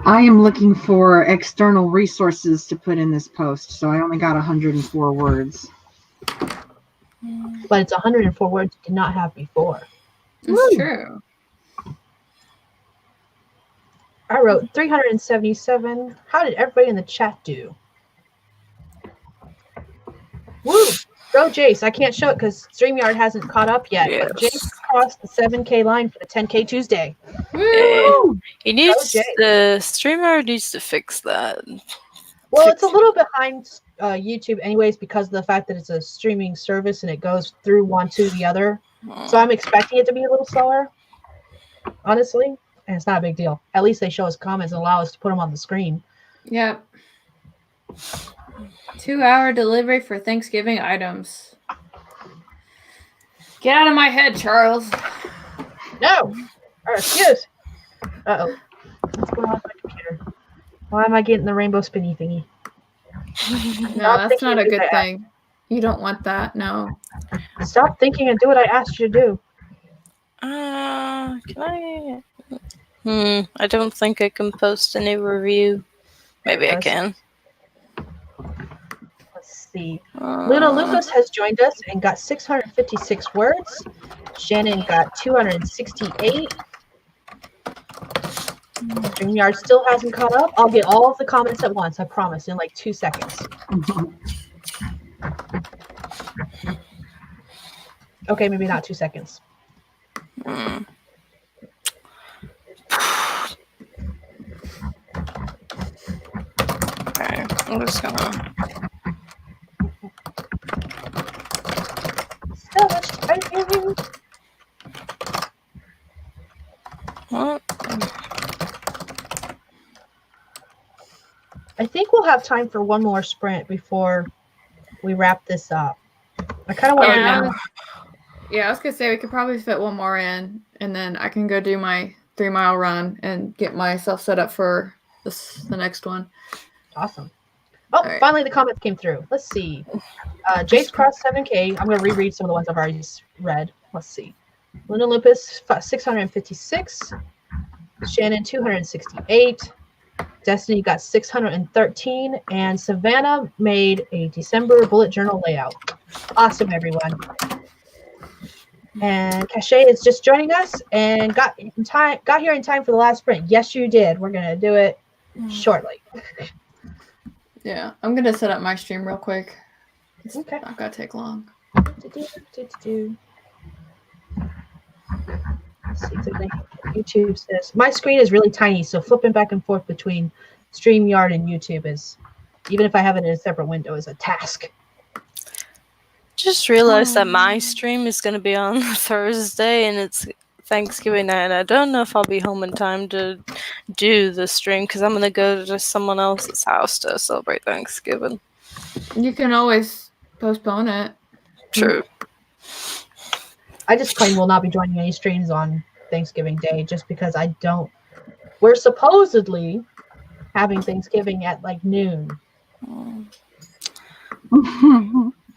Speaker 3: I am looking for external resources to put in this post, so I only got 104 words.
Speaker 2: But it's 104 words you did not have before.
Speaker 1: It's true.
Speaker 2: I wrote 377. How did everybody in the chat do? Woo! Go Jace. I can't show it because StreamYard hasn't caught up yet.
Speaker 4: Yes.
Speaker 2: But Jace crossed the 7K line for the 10K Tuesday.
Speaker 1: Woo!
Speaker 4: He needs
Speaker 2: Jay.
Speaker 4: the streamer needs to fix that.
Speaker 2: Well, it's a little behind YouTube anyways because of the fact that it's a streaming service and it goes through one to the other. So I'm expecting it to be a little slower, honestly. And it's not a big deal. At least they show us comments and allow us to put them on the screen.
Speaker 1: Yep. 2-hour delivery for Thanksgiving items. Get out of my head, Charles.
Speaker 2: No! Excuse. Uh-oh. What's going on with my computer? Why am I getting the rainbow spinny thingy?
Speaker 1: No, that's not a good thing. You don't want that, no.
Speaker 2: Stop thinking and do what I asked you to do.
Speaker 4: Can I? I don't think I can post any review. Maybe I can.
Speaker 2: Let's see. Luna Lucas has joined us and got 656 words. Shannon got 268. StreamYard still hasn't caught up. I'll get all of the comments at once, I promise, in like 2 seconds. Okay, maybe not 2 seconds.
Speaker 4: Okay, I'm just gonna.
Speaker 2: So much typing.
Speaker 4: What?
Speaker 2: I think we'll have time for one more sprint before we wrap this up. I kind of want to know.
Speaker 1: Yeah, I was gonna say we could probably fit one more in, and then I can go do my 3-mile run and get myself set up for the next one.
Speaker 2: Awesome. Oh,
Speaker 1: right.
Speaker 2: Finally the comments came through. Let's see. Jace crossed 7K. I'm going to reread some of the ones I've already read. Let's see. Luna Lupus, 656. Shannon, 268. Destiny got 613. And Savannah made a December bullet journal layout. Awesome, everyone. And Cachet is just joining us and got here in time for the last sprint. Yes, you did. We're going to do it shortly.
Speaker 1: Yeah, I'm going to set up my stream real quick. It's
Speaker 2: Okay.
Speaker 1: not going to take long.
Speaker 2: Let's see if there's anything YouTube says. My screen is really tiny, so flipping back and forth between StreamYard and YouTube is, even if I have it in a separate window, is a task.
Speaker 4: Just realized that my stream is going to be on Thursday and it's Thanksgiving night. And I don't know if I'll be home in time to do the stream because I'm going to go to someone else's house to celebrate Thanksgiving.
Speaker 1: You can always postpone it.
Speaker 4: True.
Speaker 2: I just plain will not be joining any streams on Thanksgiving Day just because I don't. We're supposedly having Thanksgiving at like noon.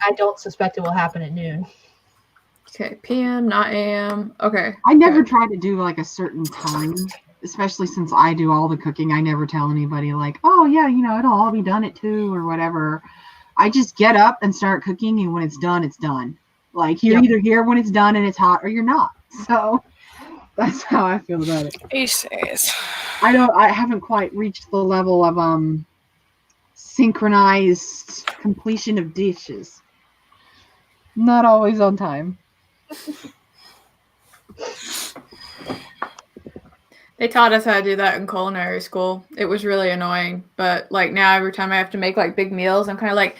Speaker 2: I don't suspect it will happen at noon.
Speaker 1: Okay, PM, not AM. Okay.
Speaker 3: I never try to do like a certain time, especially since I do all the cooking. I never tell anybody like, oh yeah, it'll all be done at 2 or whatever. I just get up and start cooking, and when it's done, it's done. Like you're either here when it's done and it's hot, or you're not. So that's how I feel about it.
Speaker 4: He says.
Speaker 3: I haven't quite reached the level of synchronized completion of dishes. Not always on time.
Speaker 1: They taught us how to do that in culinary school. It was really annoying, but like now every time I have to make like big meals, I'm kind of like,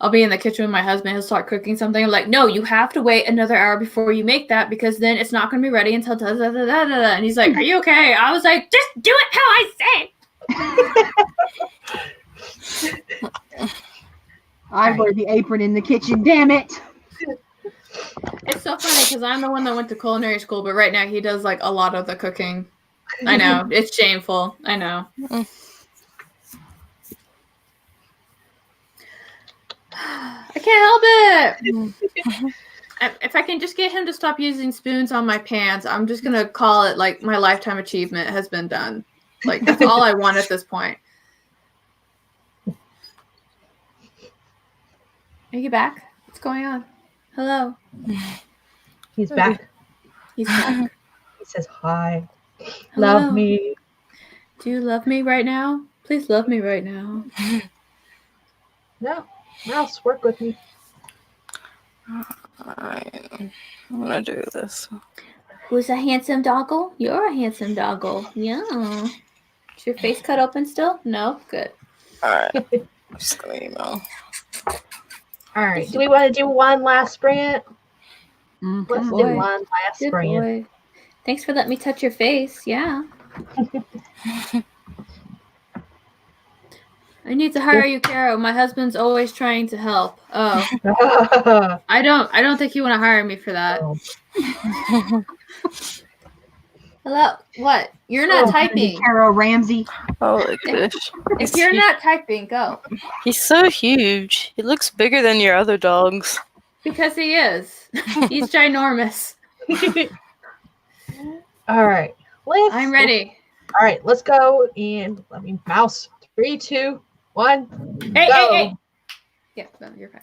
Speaker 1: I'll be in the kitchen with my husband. He'll start cooking something. I'm like, no, you have to wait another hour before you make that because then it's not going to be ready until da da da da da. And he's like, are you okay? I was like, just do it how I say.
Speaker 3: I wear the apron in the kitchen. Damn it!
Speaker 1: It's so funny because I'm the one that went to culinary school, but right now he does like a lot of the cooking. I know it's shameful. I know. I can't help it. If I can just get him to stop using spoons on my pants, I'm just gonna call it like my lifetime achievement has been done. Like that's all I want at this point. Are you back? What's going on? Hello.
Speaker 2: He's back.
Speaker 1: He's back.
Speaker 2: He says hi.
Speaker 1: Hello.
Speaker 2: Love me.
Speaker 1: Do you love me right now? Please love me right now.
Speaker 2: No. Mouse, work with me.
Speaker 4: Alright. I'm gonna do this.
Speaker 1: Who's a handsome doggle? You're a handsome doggle. Yeah. Is your face cut open still? No? Good.
Speaker 4: Alright. I'm just gonna email.
Speaker 2: All right. Do we want to do one last sprint? Let's do
Speaker 1: boy.
Speaker 2: one last
Speaker 1: Good
Speaker 2: sprint.
Speaker 1: boy. Thanks for letting me touch your face. Yeah. I need to hire you, Caro. My husband's always trying to help. Oh. I don't think you want to hire me for that. Hello? What? You're not typing.
Speaker 3: Carol Ramsey.
Speaker 4: Holy gosh.
Speaker 1: If you're not typing, go.
Speaker 4: He's so huge. He looks bigger than your other dogs.
Speaker 1: Because he is. He's ginormous.
Speaker 2: All right.
Speaker 1: I'm ready.
Speaker 2: All right. Let's go. And let me mouse. 3, 2, 1.
Speaker 1: Hey,
Speaker 2: go.
Speaker 1: hey. Yeah, no, you're fine.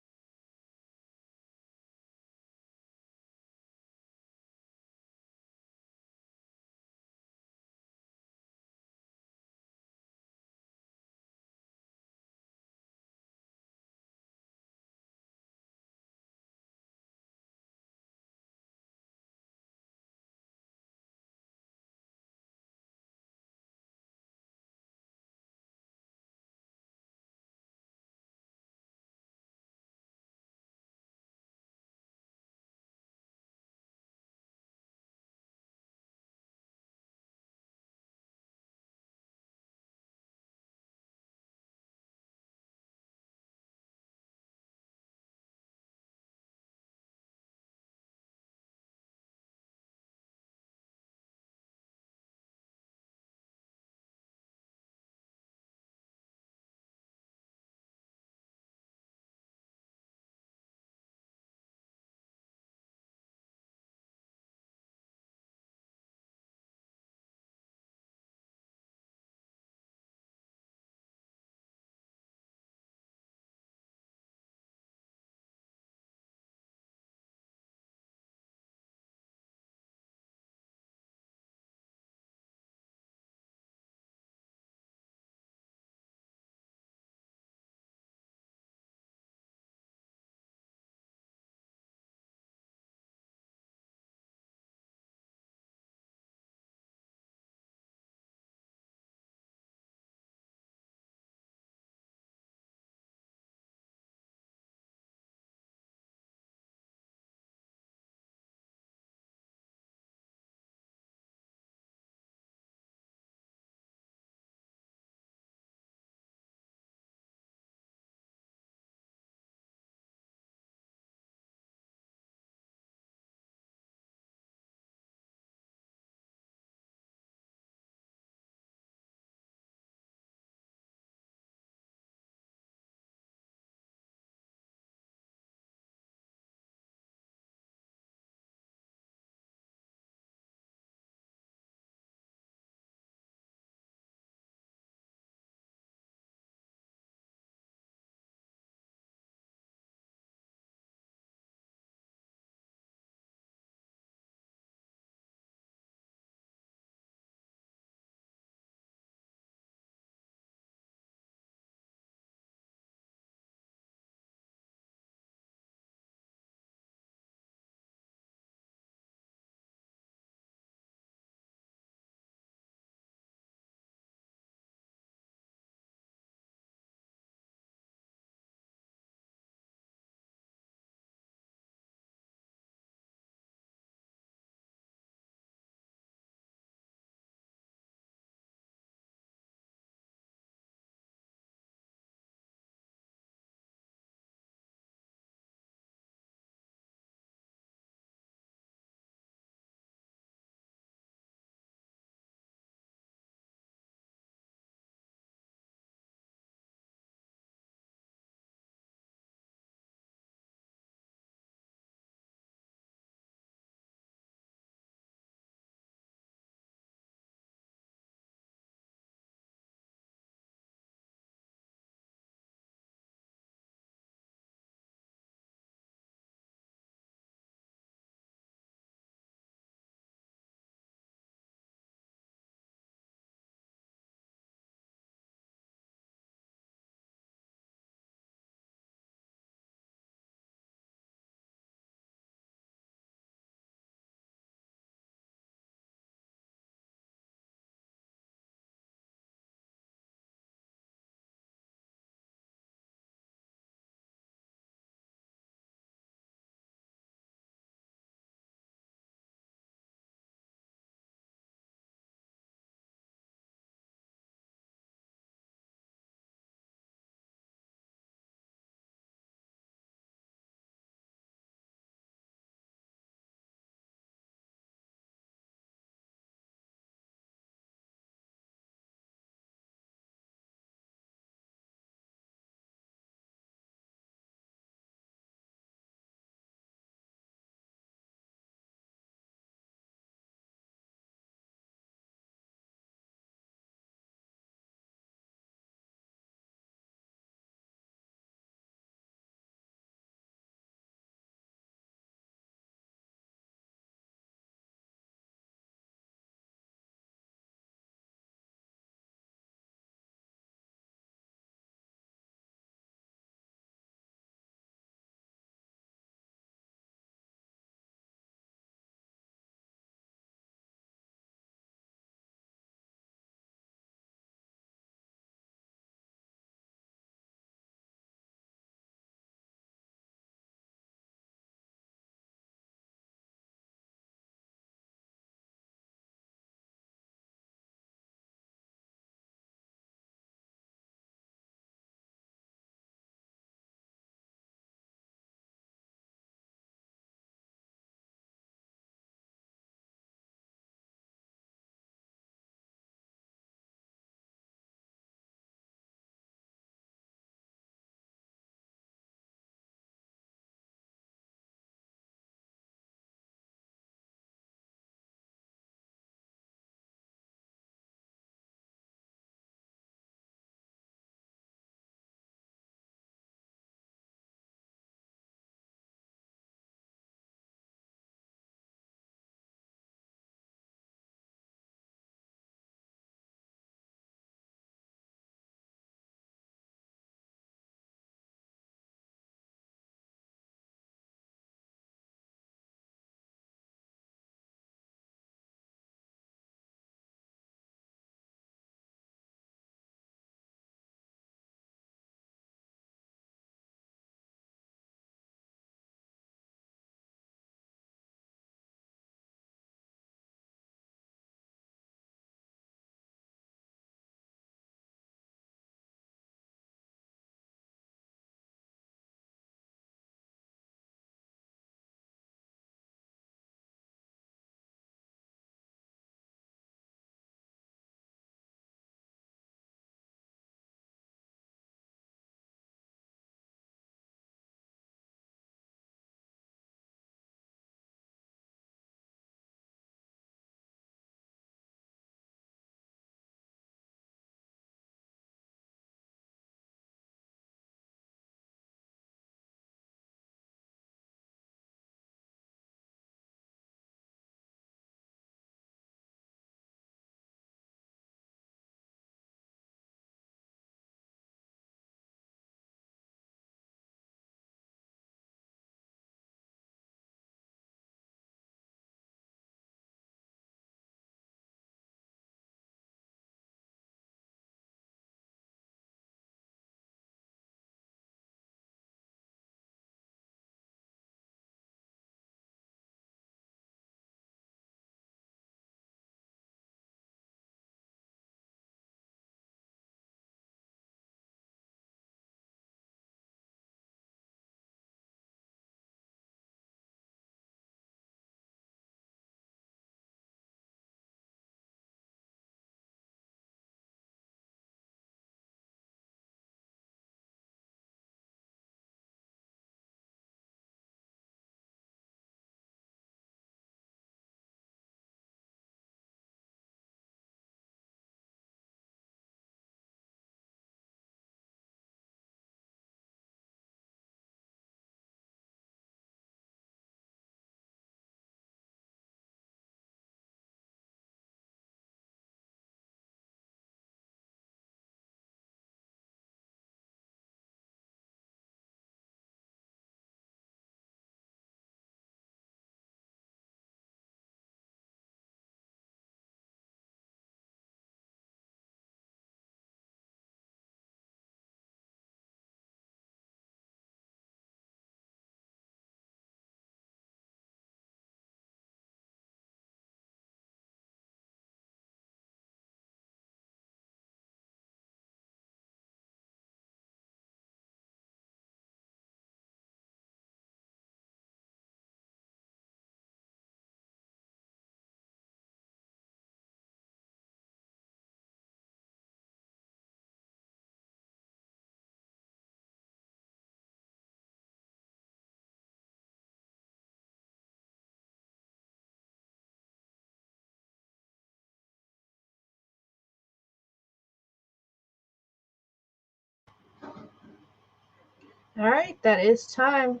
Speaker 2: All right, that is time.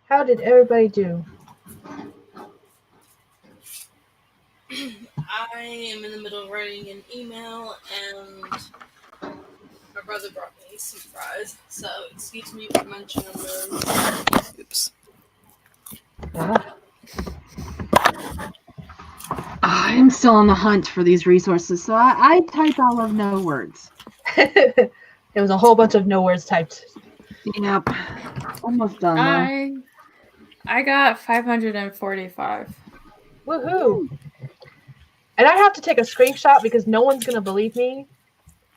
Speaker 2: How did everybody do?
Speaker 4: I am in the middle of writing an email, and my brother brought me some fries, so excuse me for mentioning those. Oops.
Speaker 3: I'm still on the hunt for these resources, so I type all of no words.
Speaker 2: There was a whole bunch of no words typed.
Speaker 3: Yep. Almost done, though.
Speaker 1: I got 545.
Speaker 2: Woohoo! And I have to take a screenshot because no one's going to believe me.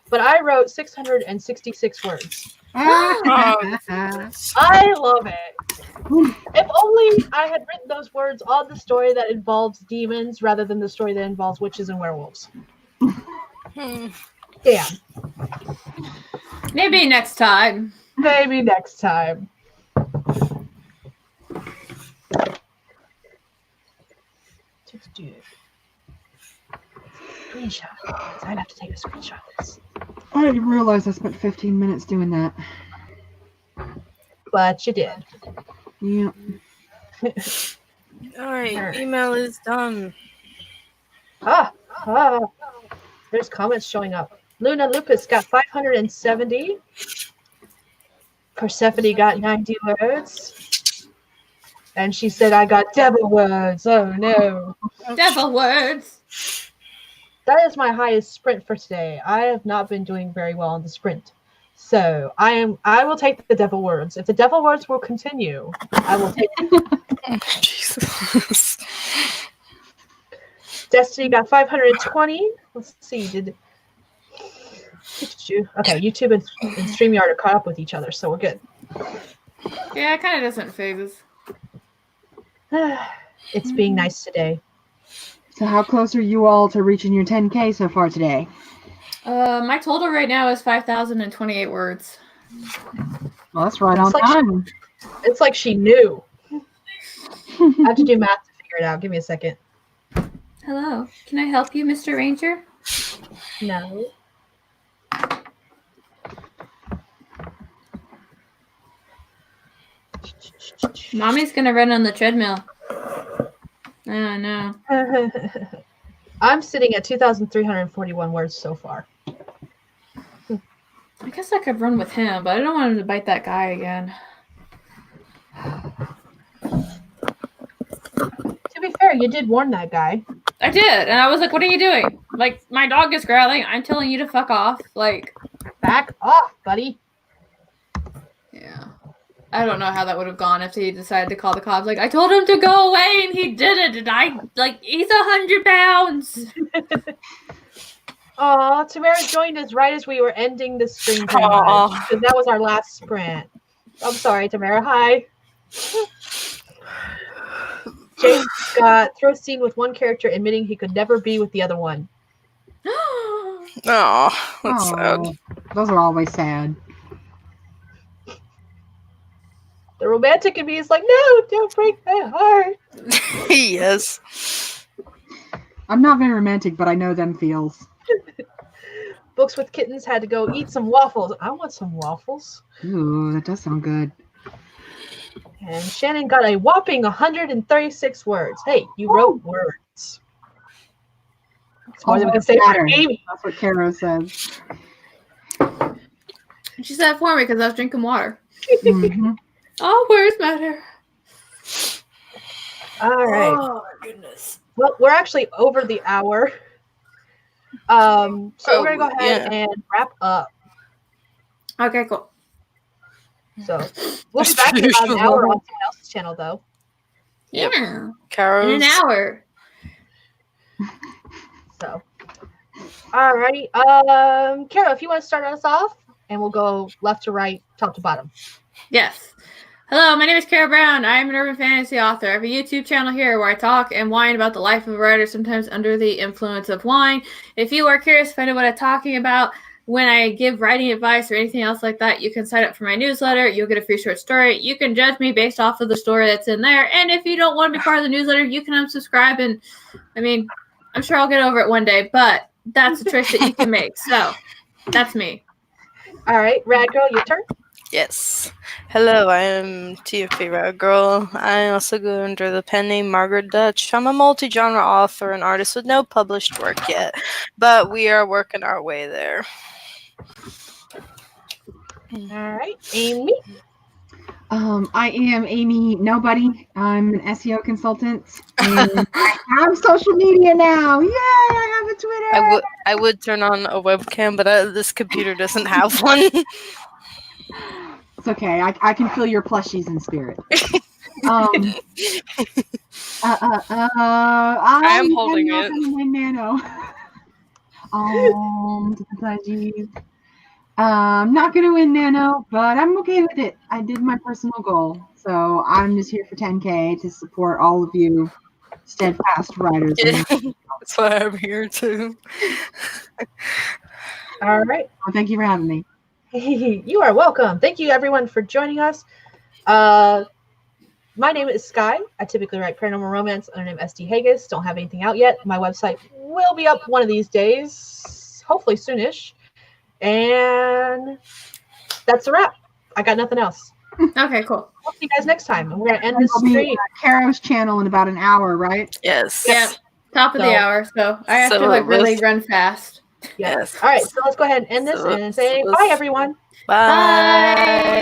Speaker 2: But I wrote 666 words. I love it. If only I had written those words on the story that involves demons rather than the story that involves witches and werewolves. Damn.
Speaker 1: Maybe next time.
Speaker 2: Maybe next time. Let's do it. Screenshot. I'd have to take a screenshot of this.
Speaker 3: I didn't realize I spent 15 minutes doing that.
Speaker 2: But you did.
Speaker 3: Yeah.
Speaker 4: Alright, email is done.
Speaker 2: There's comments showing up. Luna Lupus got 570. Persephone got 90 words. And she said, I got devil words. Oh, no.
Speaker 1: Devil words.
Speaker 2: That is my highest sprint for today. I have not been doing very well on the sprint. So I will take the devil words. If the devil words will continue, I will take them.
Speaker 4: Jesus.
Speaker 2: Destiny got 520. Let's see. Okay, YouTube and StreamYard are caught up with each other, so we're good.
Speaker 1: Yeah, it kind of doesn't phase us.
Speaker 2: It's being nice today.
Speaker 3: So how close are you all to reaching your 10K so far today?
Speaker 1: My total right now is 5,028 words.
Speaker 3: Well, that's right on time.
Speaker 2: It's like she knew. I have to do math to figure it out. Give me a second.
Speaker 1: Hello. Can I help you, Mr. Ranger?
Speaker 2: No.
Speaker 1: Mommy's going to run on the treadmill. Oh, no.
Speaker 2: I'm sitting at 2,341 words so far.
Speaker 1: I guess I could run with him, but I don't want him to bite that guy again.
Speaker 2: To be fair, you did warn that guy.
Speaker 1: I did, and I was like, what are you doing? Like, my dog is growling. I'm telling you to fuck off. Like,
Speaker 2: back off, buddy.
Speaker 1: Yeah. I don't know how that would have gone if he decided to call the cops. Like, I told him to go away, and he didn't. And he's 100 pounds.
Speaker 2: Aw, Tamara joined us right as we were ending the stream. Because that was our last sprint. I'm sorry, Tamara. Hi. James got throw scene with one character admitting he could never be with the other one.
Speaker 4: Oh, that's sad.
Speaker 3: Those are always sad.
Speaker 2: The romantic in me is like, no, don't break my heart.
Speaker 4: Yes.
Speaker 3: I'm not very romantic, but I know them feels.
Speaker 2: Books with Kittens had to go eat some waffles. I want some waffles.
Speaker 3: Ooh, that does sound good.
Speaker 2: And Shannon got a whopping 136 words. Hey, you wrote words. That's more than we can say for Amy.
Speaker 3: That's what Kara says.
Speaker 1: She said it for me because I was drinking water.
Speaker 3: Mm-hmm.
Speaker 1: All words matter.
Speaker 2: All right.
Speaker 1: Oh, my goodness.
Speaker 2: Well, we're actually over the hour. So we're going to go ahead and wrap up.
Speaker 1: Okay, cool.
Speaker 2: So we'll be back in about an hour on someone else's channel, though.
Speaker 1: Yeah.
Speaker 4: Carol's.
Speaker 1: In an hour.
Speaker 2: So, all righty. Carol, if you want to start us off, and we'll go left to right, top to bottom.
Speaker 1: Yes. Hello, my name is Kara Brown. I am an urban fantasy author. I have a YouTube channel here where I talk and whine about the life of a writer, sometimes under the influence of wine. If you are curious to find out what I'm talking about when I give writing advice or anything else like that, you can sign up for my newsletter. You'll get a free short story. You can judge me based off of the story that's in there. And if you don't want to be part of the newsletter, you can unsubscribe. And, I mean, I'm sure I'll get over it one day, but that's a trick that you can make. So, that's me.
Speaker 2: All right, Rad Girl, your turn.
Speaker 4: Yes. Hello, I am TFP Rad Girl. I also go under the pen name Margaret Dutch. I'm a multi-genre author and artist with no published work yet, but we are working our way there.
Speaker 2: All right, Amy.
Speaker 3: I am Amy Nobody. I'm an SEO consultant, and I have social media now. Yay! I have a Twitter.
Speaker 4: I would turn on a webcam, but this computer doesn't have one.
Speaker 3: It's okay. I can feel your plushies in spirit. I
Speaker 4: am holding
Speaker 3: not
Speaker 4: it.
Speaker 3: gonna win Nano. Plushies. I'm not gonna win Nano, but I'm okay with it. I did my personal goal, so I'm just here for 10K to support all of you steadfast writers.
Speaker 4: That's why I'm here too.
Speaker 2: All right.
Speaker 3: Well, thank you for having me.
Speaker 2: You are welcome. Thank you, everyone, for joining us. My name is Sky. I typically write paranormal romance under the name SD Haggis. Don't have anything out yet. My website will be up one of these days, hopefully soonish. And that's a wrap. I got nothing else.
Speaker 1: Okay, cool.
Speaker 2: I'll see you guys next time. And we're going to end this
Speaker 3: I'll be
Speaker 2: stream.
Speaker 3: on Caro's channel in about an hour, right?
Speaker 4: Yes.
Speaker 1: Yeah, top of the hour, so I have to really run fast.
Speaker 2: Yes. All right, so let's go ahead and end this and say bye, everyone.
Speaker 4: Bye.